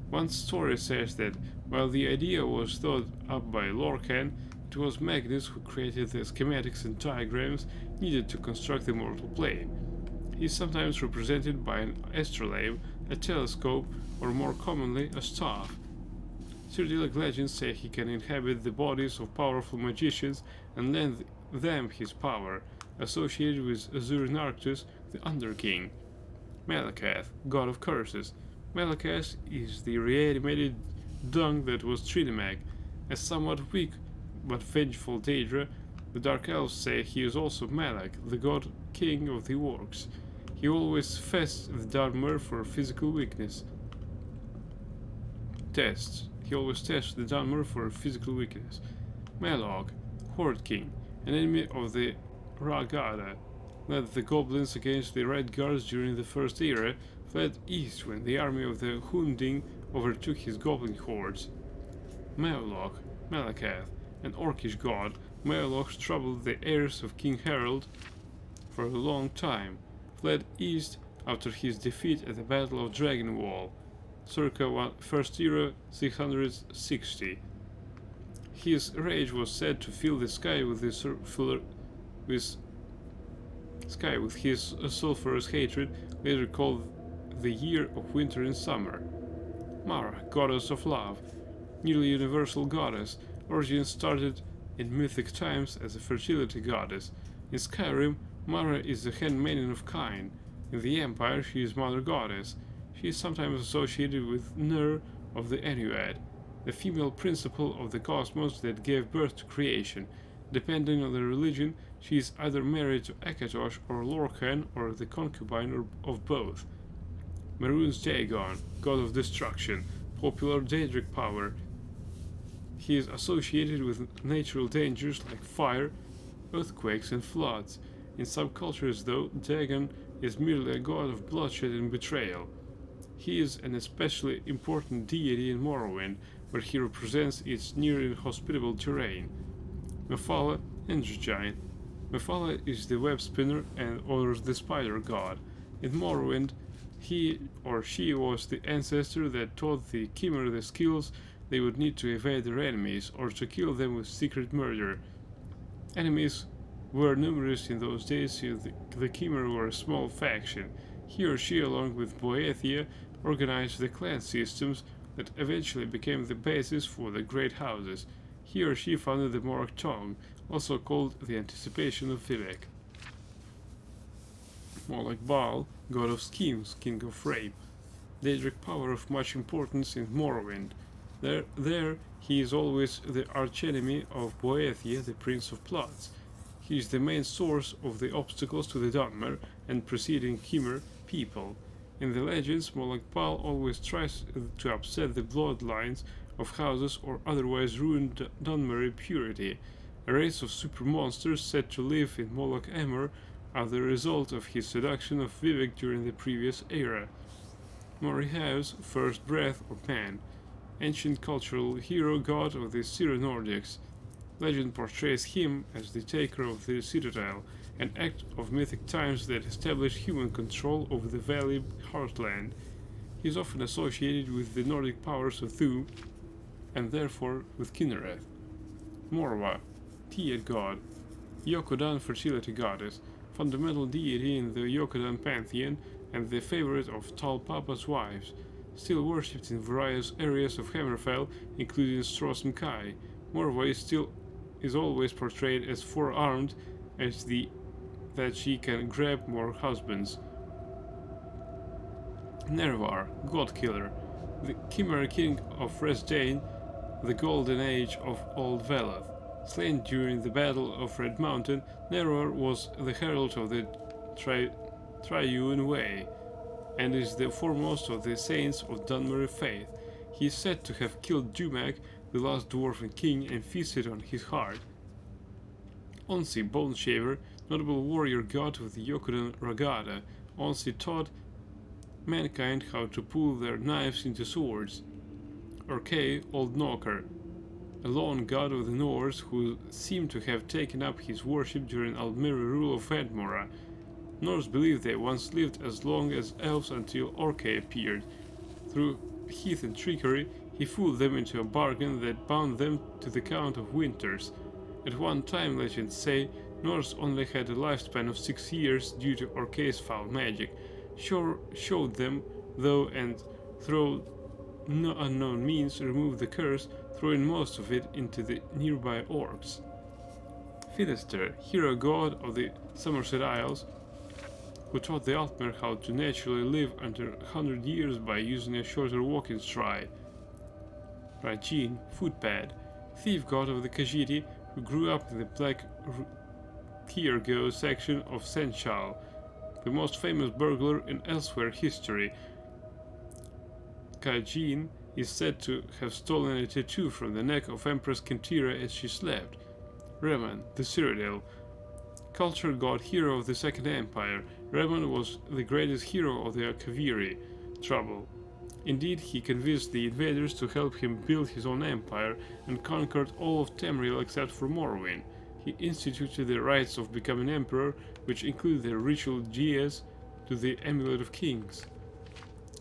One story says that, while the idea was thought up by Lorkhan, it was Magnus who created the schematics and diagrams needed to construct the mortal plane. He is sometimes represented by an astrolabe, a telescope, or more commonly, a staff. Cyrillic legends say he can inhabit the bodies of powerful magicians and lend them his power, associated with Azur-Narctus, the Underking. Malakath, god of curses. Malakath is the reanimated dung that was Trinimag. A somewhat weak but vengeful Daedra, the Dark Elves say he is also Malak, the god king of the orcs. He always fests the Dunmer for physical weakness. He always tests the Dunmer for physical weakness. Malog, Horde King, an enemy of the Ragada, led the goblins against the Red Guards during the First Era, fled east when the army of the Hunding overtook his goblin hordes. Maolok, Malakath, an orcish god, Maoloks troubled the heirs of King Harold for a long time, fled east after his defeat at the Battle of Dragonwall, circa 1st Era 660. His rage was said to fill the sky with his sulphurous hatred, later called the Year of Winter and Summer. Mara, goddess of love, nearly universal goddess, origins started in mythic times as a fertility goddess. In Skyrim, Mara is the handmaiden of Cain. In the Empire, she is mother goddess. She is sometimes associated with Nur of the Enuad, the female principle of the cosmos that gave birth to creation. Depending on the religion, she is either married to Akatosh or Lorkhan or the concubine of both. Mehrunes Dagon, god of destruction, popular Daedric power. He is associated with natural dangers like fire, earthquakes and floods. In some cultures, though, Dagon is merely a god of bloodshed and betrayal. He is an especially important deity in Morrowind, where he represents its near inhospitable terrain. Mephala, Giant. Mephala is the web spinner and honors the spider god. In Morrowind, He or she was the ancestor that taught the Khmer the skills they would need to evade their enemies or to kill them with secret murder. Enemies were numerous in those days, since the Khmer were a small faction. He or she, along with Boethia, organized the clan systems that eventually became the basis for the great houses. He or she founded the Morag Tong, also called the Anticipation of Vivek. Moloch Baal, god of schemes, king of rape. Daedric power of much importance in Morrowind. There he is always the archenemy of Boethia, the prince of plots. He is the main source of the obstacles to the Dunmer and preceding Khmer people. In the legends, Moloch Baal always tries to upset the bloodlines of houses or otherwise ruin Dunmer purity. A race of super monsters said to live in Moloch Emmer are the result of his seduction of Vivek during the previous era. Morihaus, first breath or man, ancient cultural hero god of the Syro-Nordics. Legend portrays him as the taker of the citadel, an act of mythic times that established human control over the valley heartland. He is often associated with the Nordic powers of Thu, and therefore with Kinnereth. Morwa, Tiet god, Yokodan fertility goddess, fundamental deity in the Yokodan pantheon and the favorite of Tal Papa's wives, still worshipped in various areas of Hammerfell, including Strosm Kai. Morwa is always portrayed as four-armed, as that she can grab more husbands. Nervar, God Killer, the Khmer king of Resdain, the golden age of Old Veloth. Slain during the Battle of Red Mountain, Nervar was the herald of the Triune Way, and is the foremost of the saints of Dunmer faith. He is said to have killed Dumak, the last dwarven king, and feasted on his heart. Onsi, Bone Shaver, notable warrior god of the Yokodan Ragada. Onsi taught mankind how to pull their knives into swords. Orkay, Old Knocker, a lone god of the Norse who seemed to have taken up his worship during Aldmeri rule of Edmora. Norse believed they once lived as long as elves until Orkay appeared. Through heathen trickery, he fooled them into a bargain that bound them to the Count of Winters. At one time, legends say, Norse only had a lifespan of 6 years due to Orkay's foul magic. Showed them, though, and through no unknown means removed the curse, throwing most of it into the nearby orcs. Finister, hero god of the Somerset Isles, who taught the Altmer how to naturally live under 100 years by using a shorter walking stride. Rajin, Footpad, thief god of the Khajiit, who grew up in the Black Kiergo section of Senchal, the most famous burglar in Elsewhere history. Khajiin is said to have stolen a tattoo from the neck of Empress Kentira as she slept. Reman, the Cyrodiil, culture god hero of the Second Empire. Reman was the greatest hero of the Kaviri trouble. Indeed, he convinced the invaders to help him build his own empire and conquered all of Tamriel except for Morrowind. He instituted the rites of becoming emperor, which include the ritual Gies to the Amulet of Kings,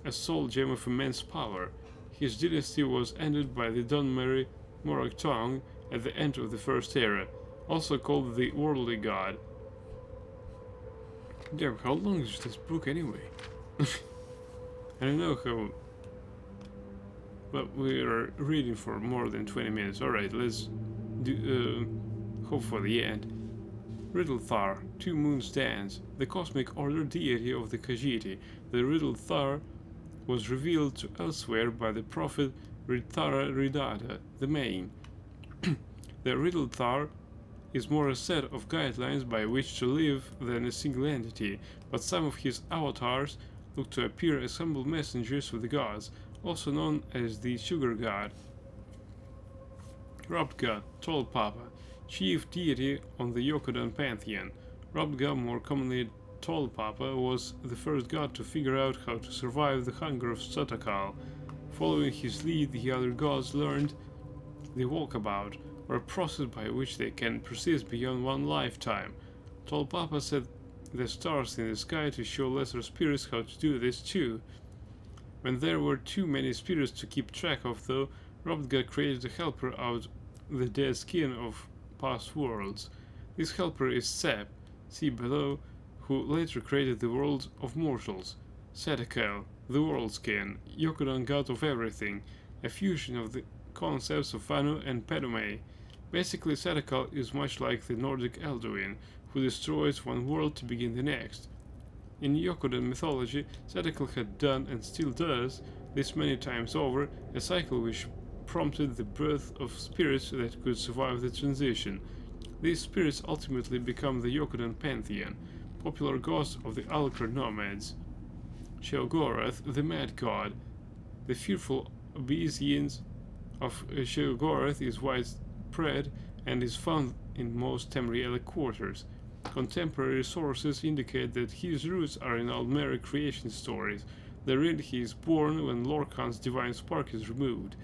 a soul gem of immense power. His dynasty was ended by the Dunmeri Morag Tong at the end of the First Era, also called the Worldly God. Damn, how long is this book anyway? I don't know how... But we are reading for more than 20 minutes. Alright, let's hope for the end. Riddlethar, Two Moons Dance, the cosmic order deity of the Khajiit. The Riddlethar was revealed to Elsewhere by the prophet Ridthara Ridada, the Main. The Riddlethar is more a set of guidelines by which to live than a single entity, but some of his avatars look to appear as humble messengers of the gods, also known as the Sugar God. Robga, Tall Papa, chief deity on the Yokodan pantheon. Robga, more commonly Tall Papa, was the first god to figure out how to survive the hunger of Sotakal. Following his lead, the other gods learned the walkabout, or a process by which they can persist beyond one lifetime. Tall Papa said the stars in the sky to show lesser spirits how to do this too. When there were too many spirits to keep track of though, Hrobga created a helper out of the dead skin of past worlds. This helper is Seb, see below, who later created the world of mortals. Sedekel, the world skin, Yokudan god of everything, a fusion of the concepts of Vanu and Pedome. Basically, Sedekel is much like the Nordic Elduin, who destroys one world to begin the next. In Yokudan mythology, Sedekel had done and still does this many times over, a cycle which prompted the birth of spirits that could survive the transition. These spirits ultimately become the Yokudan pantheon, popular gods of the Alkar nomads. Sheogorath, the mad god. The fearful obeisance of Sheogorath is widespread and is found in most Tamrielic quarters. Contemporary sources indicate that his roots are in Aldmeri creation stories. Therein he is born when Lorkhan's divine spark is removed.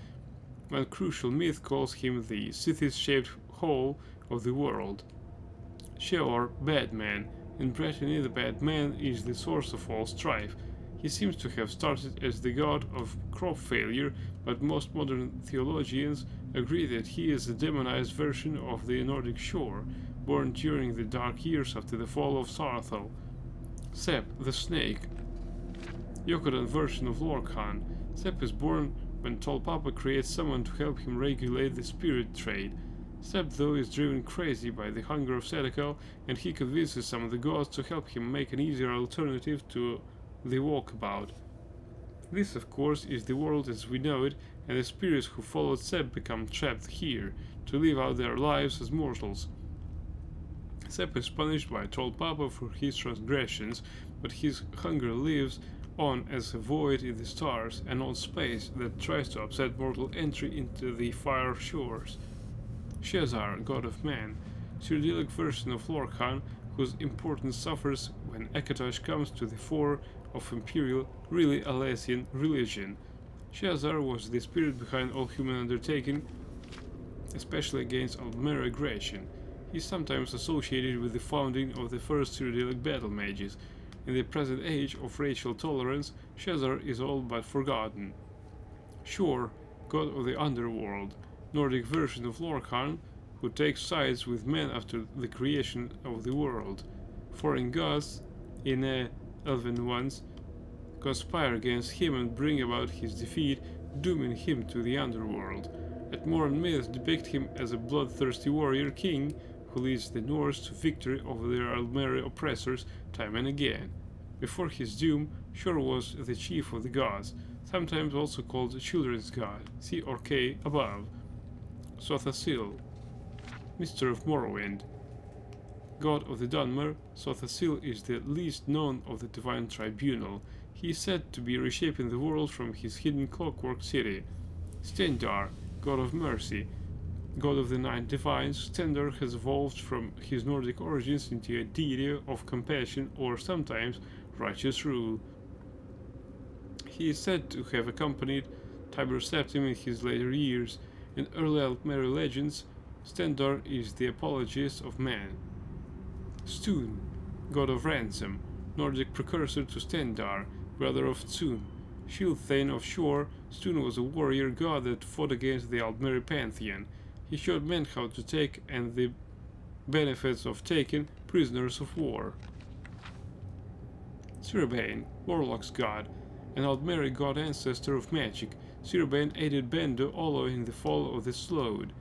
One crucial myth calls him the Sithis-shaped hole of the world. Sheor, bad man. In Brittany, the bad man is the source of all strife. He seems to have started as the god of crop failure, but most modern theologians agree that he is a demonized version of the Nordic Shor, born during the dark years after the fall of Sarthal. Sep, the snake. Yokudan version of Lorkhan. Sep is born when Tolpapa creates someone to help him regulate the spirit trade. Sep, though, is driven crazy by the hunger of Sedekel, and he convinces some of the gods to help him make an easier alternative to the walkabout. This, of course, is the world as we know it, and the spirits who followed Sep become trapped here, to live out their lives as mortals. Sep is punished by Trollpapa for his transgressions, but his hunger lives on as a void in the stars and on space that tries to upset mortal entry into the far shores. Shezar, god of man, Cyrodiilic version of Lorkhan, whose importance suffers when Akatosh comes to the fore of imperial, really Alessian religion. Shezar was the spirit behind all human undertaking, especially against Aldmeri aggression. He is sometimes associated with the founding of the first Cyrodiilic battle mages. In the present age of racial tolerance, Shezar is all but forgotten. Shor, god of the underworld, Nordic version of Lorkhan, who takes sides with men after the creation of the world. Foreign gods, elven ones, conspire against him and bring about his defeat, dooming him to the underworld. Edmoran myths depict him as a bloodthirsty warrior king who leads the Norse to victory over their Aldmeri oppressors time and again. Before his doom, Shor was the chief of the gods, sometimes also called the children's god, see Orkay above. Sothasil, Mister of Morrowind. God of the Dunmer, Sothasil is the least known of the Divine Tribunal. He is said to be reshaping the world from his hidden clockwork city. Stendarr, God of Mercy. God of the Nine Divines, Stendarr has evolved from his Nordic origins into a deity of compassion or sometimes righteous rule. He is said to have accompanied Tiber Septim in his later years. In early Aldmeri legends, Stendarr is the apologist of man. Stune, god of ransom, Nordic precursor to Stendarr, brother of Tsune. Shield Thane of Shor, Stune was a warrior god that fought against the Aldmeri pantheon. He showed men how to take and the benefits of taking prisoners of war. Cyribane, warlock's god, an Aldmeri god ancestor of magic, Cyribane aided Bendo Olo in the fall of the Sload.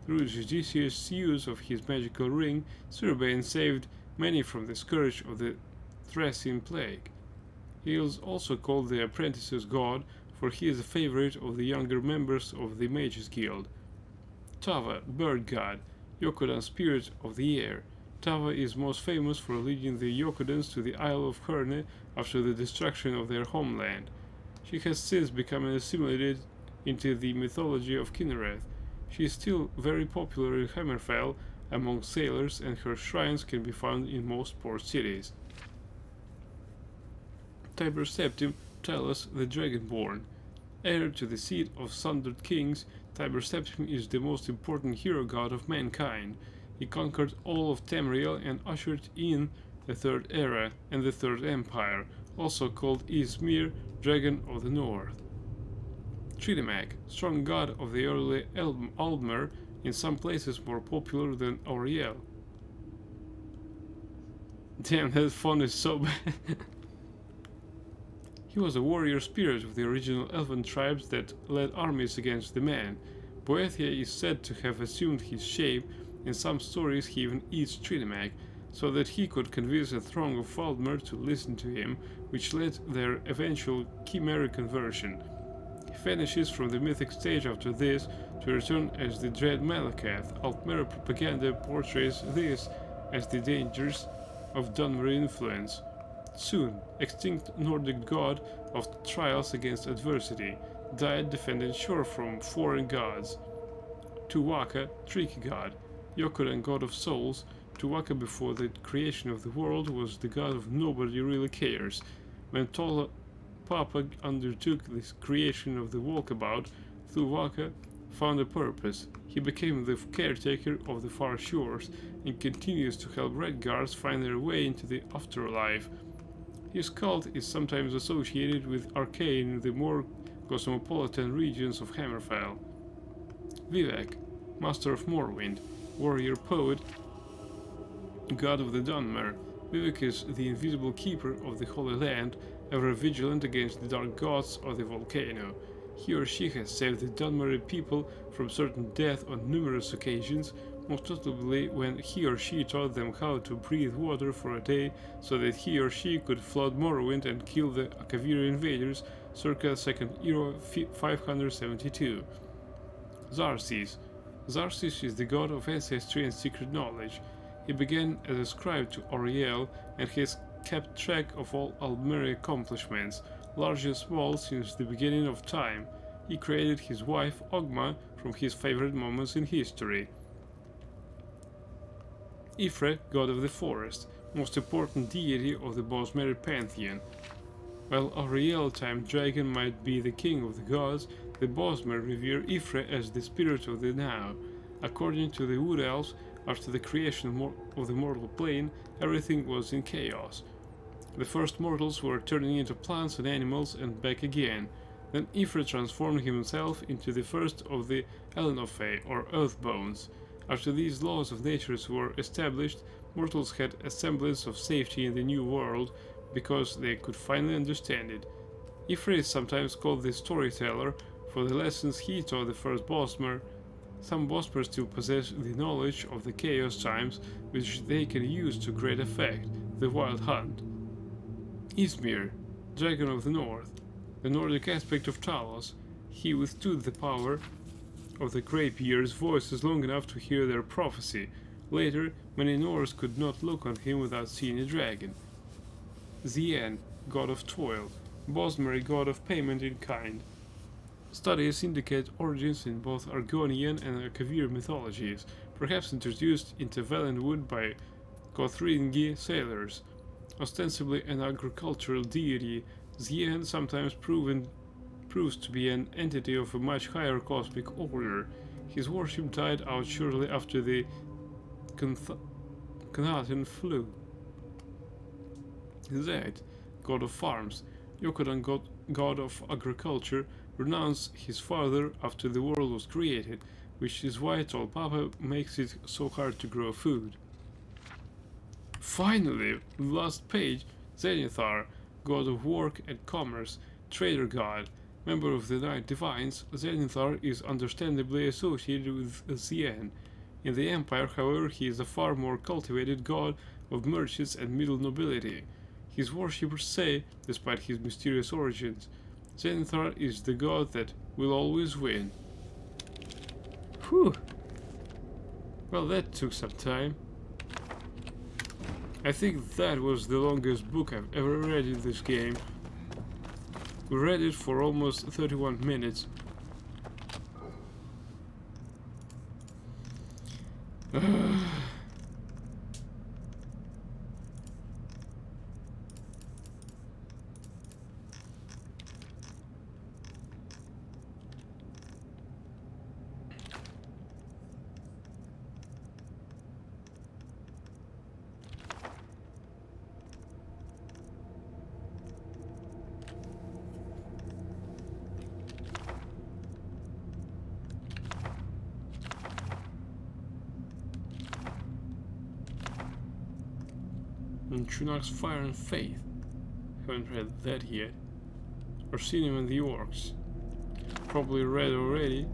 Through judicious use of his magical ring, Cyribane saved many from the scourge of the Thracian plague. He is also called the Apprentice's god, for he is a favorite of the younger members of the Mages Guild. Tava, bird god, Yokudan spirit of the air. Tava is most famous for leading the Yokudans to the Isle of Herne after the destruction of their homeland. She has since become assimilated into the mythology of Kynareth. She is still very popular in Hammerfell among sailors, and her shrines can be found in most port cities. Tiber Septim, Talos the Dragonborn. Heir to the seat of Sundered Kings, Tiber Septim is the most important hero god of mankind. He conquered all of Tamriel and ushered in the Third Era, and the Third Empire, also called Ysmir, Dragon of the North. Trinimag, strong god of the early Aldmer, in some places more popular than Auriel. Damn, that font is so bad. He was a warrior spirit of the original elven tribes that led armies against the man. Boethia is said to have assumed his shape. In some stories he even eats Trinimag, so that he could convince a throng of Aldmer to listen to him, which led their eventual chimeric conversion. He vanishes from the mythic stage after this, to return as the Dread Malakath. Altmer propaganda portrays this as the dangers of Dunmer influence. Soon, extinct Nordic god of trials against adversity, died defending shore from foreign gods. Tuwaka, tricky god. Yokuran, god of souls. Tuwaka before the creation of the world was the god of nobody really cares. When Tola Papa undertook the creation of the walkabout, Tuwaka found a purpose. He became the caretaker of the far shores and continues to help red guards find their way into the afterlife. His cult is sometimes associated with Arcane in the more cosmopolitan regions of Hammerfell. Vivek, master of Morrowind, warrior poet, god of the Dunmer. Vivek is the invisible keeper of the Holy Land, ever vigilant against the dark gods of the volcano. He or she has saved the Dunmer people from certain death on numerous occasions, most notably when he or she taught them how to breathe water for a day so that he or she could flood Morrowind and kill the Akavir invaders circa 2nd Era 572. Xarxes. Xarxes is the god of ancestry and secret knowledge. He began as a scribe to Auriel and has kept track of all Aldmeri accomplishments, large and small, since the beginning of time. He created his wife Ogma from his favorite moments in history. Ifre, god of the forest, most important deity of the Bosmeri pantheon. While Auriel time dragon might be the king of the gods, the Bosmer revere Ifre as the spirit of the now. According to the Wood Elves, after the creation of the mortal plane, everything was in chaos. The first mortals were turning into plants and animals and back again. Then Ifrit transformed himself into the first of the Elenophae, or Earthbones. After these laws of nature were established, mortals had a semblance of safety in the new world, because they could finally understand it. Ifrit is sometimes called the storyteller for the lessons he taught the first Bosmer. Some Bosmers still possess the knowledge of the chaos times, which they can use to great effect, the Wild Hunt. Ysmir, Dragon of the North, the Nordic aspect of Talos. He withstood the power of the Greybeard's voices long enough to hear their prophecy. Later, many Norse could not look on him without seeing a dragon. Zien, god of toil, Bosmeri, god of payment in kind. Studies indicate origins in both Argonian and Akavir mythologies, perhaps introduced into Valenwood by Kothringi sailors. Ostensibly an agricultural deity, Zien sometimes proves to be an entity of a much higher cosmic order. His worship died out shortly after the Knaten flu. Zed, god of farms, Yokudan, god of agriculture, renounced his father after the world was created, which is why Tolpapa makes it so hard to grow food. Finally, the last page, Zenithar, god of work and commerce, trader god, member of the Night Divines. Zenithar is understandably associated with Zien. In the Empire, however, he is a far more cultivated god of merchants and middle nobility. His worshippers say, despite his mysterious origins, Zenithar is the god that will always win. Whew. Well, that took some time. I think that was the longest book I've ever read in this game. We read it for almost 31 minutes. And Chunak's Fire and Faith. Haven't read that yet. Or seen him in the orcs. Probably read already.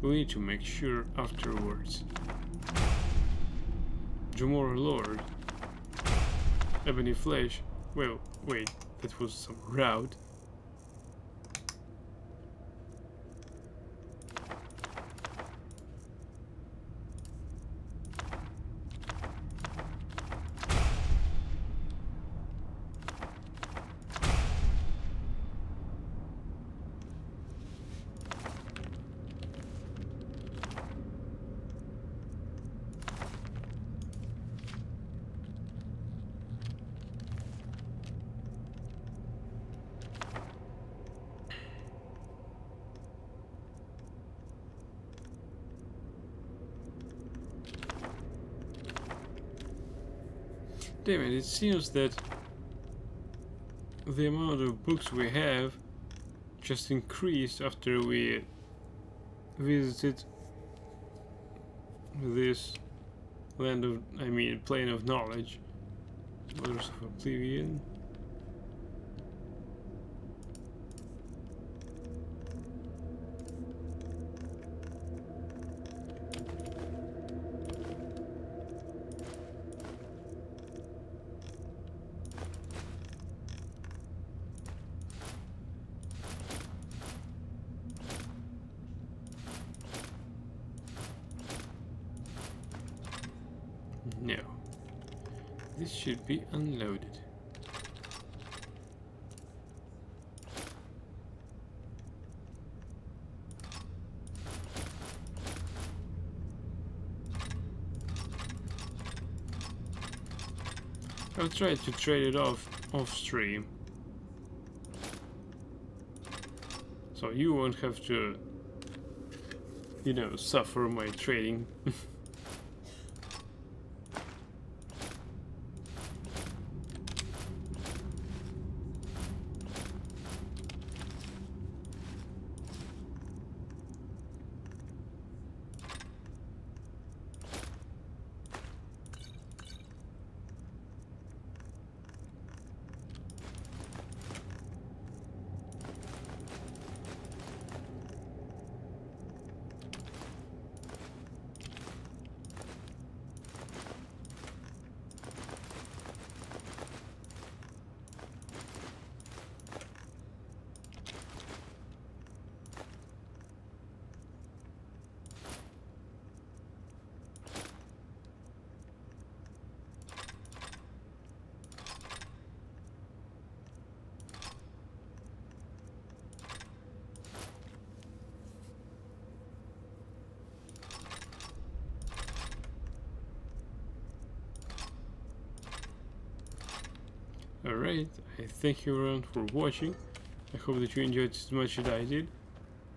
We need to make sure afterwards. Jumor Lord. Ebony Flesh. Well, wait, that was some route. Damn it, it seems that the amount of books we have just increased after we visited this land of, plane of knowledge. Waters of Oblivion. No. This should be unloaded. I'll try to trade it off stream. So you won't have to, you know, suffer my trading. Alright, I thank you everyone for watching. I hope that you enjoyed as much as I did.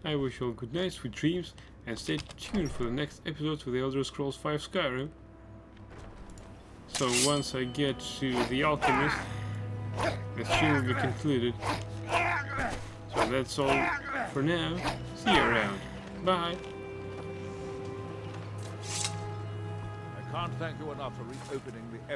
I wish you all good nights, sweet dreams, and stay tuned for the next episode of The Elder Scrolls V Skyrim. So once I get to the Alchemist, the stream will be concluded. So that's all for now. See you around. Bye! I can't thank you enough for reopening the